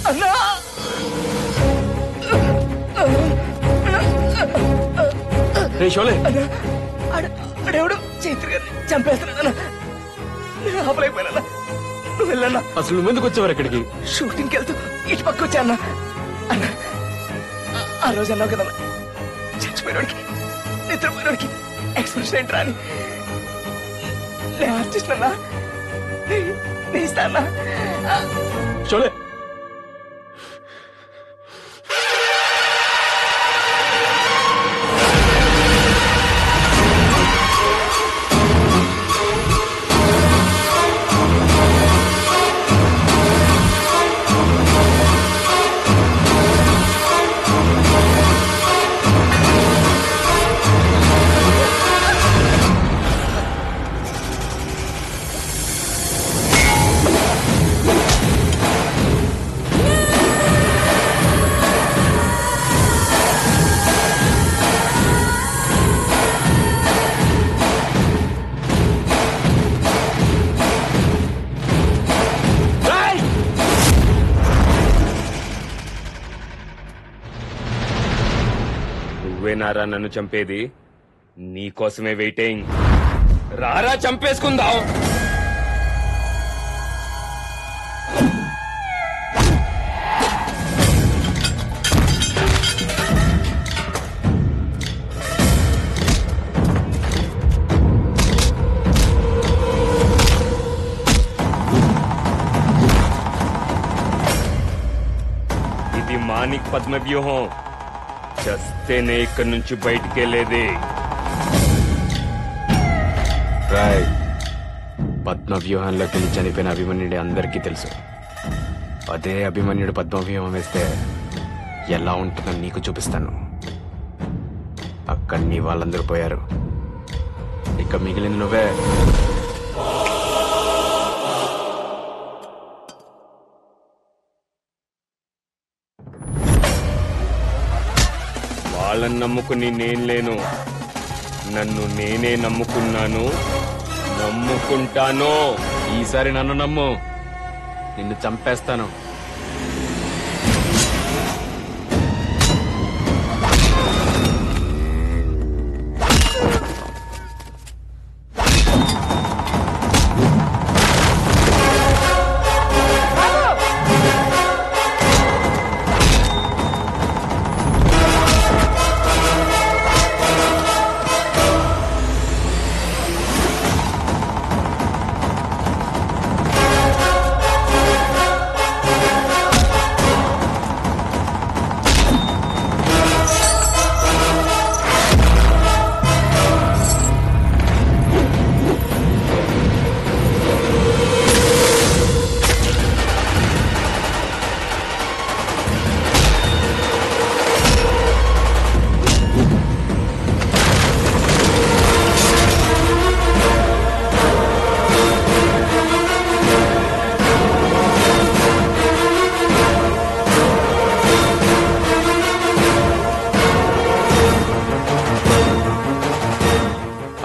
అన్నా అడేవుడు చైత్ర గారిని చంపేస్తున్నా. ఆపలేకపోయినా. నువ్వు వెళ్ళన్నా. అసలు నువ్వు ఎందుకు వచ్చేవారు ఇక్కడికి? షూటింగ్కి వెళ్తూ ఇటు పక్క వచ్చా అన్న. అన్న ఆ రోజు అన్నావు కదన్నా, చచ్చిపోయినోడికి నిద్రపోయినోడికి ఎక్స్ప్రెషన్ ఏంట్రా అని. నేను ఆర్టిస్ట్ అన్నా, నీ ఇస్తా అన్నా. చోలే నువ్వేనారా నన్ను చంపేది? నీకోసమే వెయిటింగ్. రారా చంపేసుకుందాం. ఇది మాణిక్ పద్మ వ్యూహం. చస్తేనే ఇక్కడి నుంచి బయటికి వెళ్ళేది. రాయ్, పద్మ వ్యూహంలోకి వెళ్ళి చనిపోయిన అభిమన్యుడి అందరికీ తెలుసు. అదే అభిమన్యుడు పద్మ వ్యూహం వేస్తే ఎలా ఉంటుందని నీకు చూపిస్తాను. అక్కడ నీ వాళ్ళందరూ పోయారు, ఇక మిగిలింది నువ్వే. వాళ్ళని నమ్ముకుని నేను లేను, నన్ను నేనే నమ్ముకున్నాను, నమ్ముకుంటాను. ఈసారి నన్ను నమ్ము, నిన్ను చంపేస్తాను.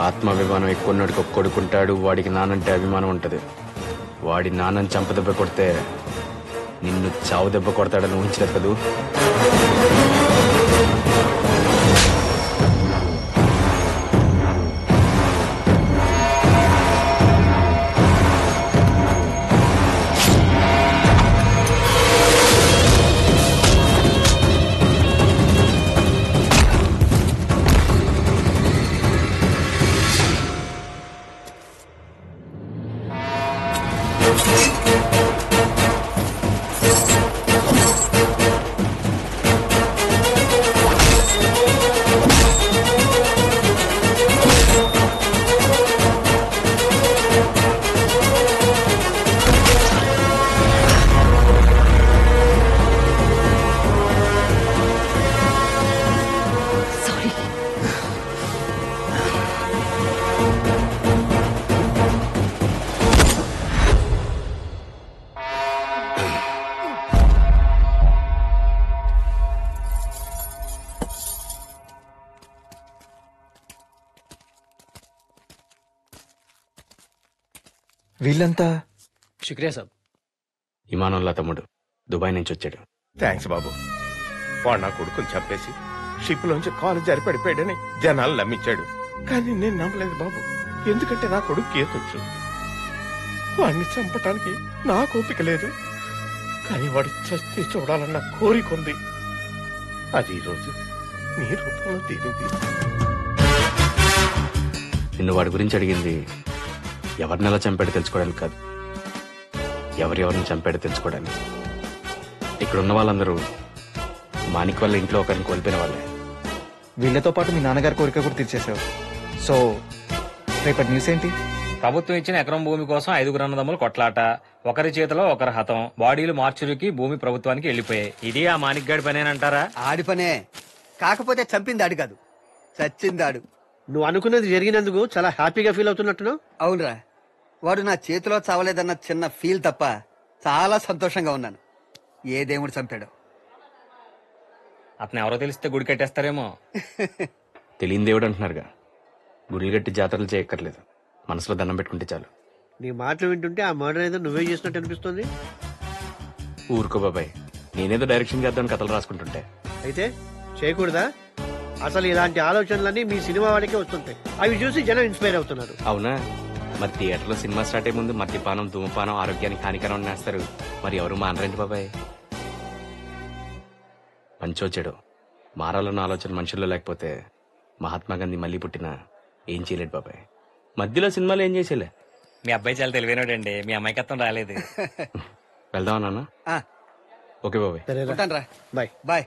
ఆత్మాభిమానం ఎక్కువన్నాడికి ఒక కొడుకుంటాడు, వాడికి నానంటే అభిమానం ఉంటది. వాడి నాన్నని చంపదెబ్బ కొడితే నిన్ను చావు దెబ్బ కొడతాడని ఊహించలేదు కదూ. వీళ్ళంతా శుక్రియా సాబ్. ఇమానుల్లా తమ్ముడు దుబాయ్ నుంచి వచ్చాడు. థ్యాంక్స్ బాబు. వాడు నా కొడుకుని చంపేసి షిప్ లోంచి కాలు జారి పడిపోయాడని జనాలు నమ్మించాడు. కానీ నేను నమ్మలేదు బాబు, ఎందుకంటే నా కొడుకు కేసొచ్చు. వాడిని చంపటానికి నా ఓపిక లేదు, కానీ వాడు చస్తే చూడాలన్న కోరిక ఉంది. అది ఈరోజు నీ రూపంలో తీరింది. నిన్ను వాడి గురించి అడిగింది ఎవరిని ఎలా చంపాడో తెలుసుకోవడానికి కాదు, ఎవరెవరిని చంపాడో తెలుసుకోవడానికి. ఇక్కడ ఉన్న వాళ్ళందరూ మాణిక్ వాళ్ళ ఇంట్లో ఒకరిని కోల్పోయిన వాళ్ళే. వీళ్ళతో పాటు మీ నాన్నగారి కోరిక కూడా తీర్చేసావు. సో రేపటి న్యూస్ ఏంటి? ప్రభుత్వం ఇచ్చిన ఎకరం భూమి కోసం 5 అన్నదమ్ములు కొట్లాట, ఒకరి చేతిలో ఒకరి హతం, బాడీలు మార్చురికి భూమి ప్రభుత్వానికి వెళ్లిపోయాయి. ఇది ఆ మాణిక్గాడి పనేనంటారా? ఆడి పనే, కాకపోతే చంపింది ఆడు కాదు, చచ్చింది ఆడు. నువ్వు అనుకున్నది జరిగినందుకు చాలా హ్యాపీగా ఫీల్ అవుతున్నట్టున్నావు. అవునరా, వాడు నా చేతిలో చావలేదన్న చిన్న ఫీల్ తప్ప చాలా సంతోషంగా ఉన్నాను. ఏ దేవుడు చంపాడో. అతను ఎవరో తెలిస్తే గుడి కట్టేస్తారేమో. తెలియని దేవుడు అంటున్నారుగా, గుడిలు గట్టి జాతరలు చేయక్కర్లేదు, మనసులో దండం పెట్టుకుంటే చాలు. నీ మాటలు వింటుంటే ఆ మర్డర్ ఏదో నువ్వే చేసినట్టు అనిపిస్తుంది. ఊరుకో బాబాయ్, నేనేదో డైరెక్షన్ చేద్దామని కథలు రాసుకుంటుంటే. అయితే చేయకూడదా? అసలు ఇలాంటి ఆలోచనలన్నీ మీ సినిమా వాడికే వస్తుంటాయి. అవి చూసి జనం ఇన్స్పైర్ అవుతున్నారు. అవునా? మరి థియేటర్లో సినిమా స్టార్ట్ అయ్యే ముందు మద్యపానం, ధూమపానం ఆరోగ్యానికి హానికరం నేస్తారు. మరి ఎవరు మానరండి బాబాయ్. మంచో చెడు మారాలన్న ఆలోచన మనుషుల్లో లేకపోతే మహాత్మా గాంధీ మళ్ళీ పుట్టినా ఏం చేయలేడు బాబాయ్. మధ్యలో సినిమాలు ఏం చేసేలే. మీ అబ్బాయి చాలా తెలివైనడండి, మీ అమ్మాయికత్వం రాలేదు. వెళ్దామా నాన్న? ఓకే బాబాయ్. బాయ్.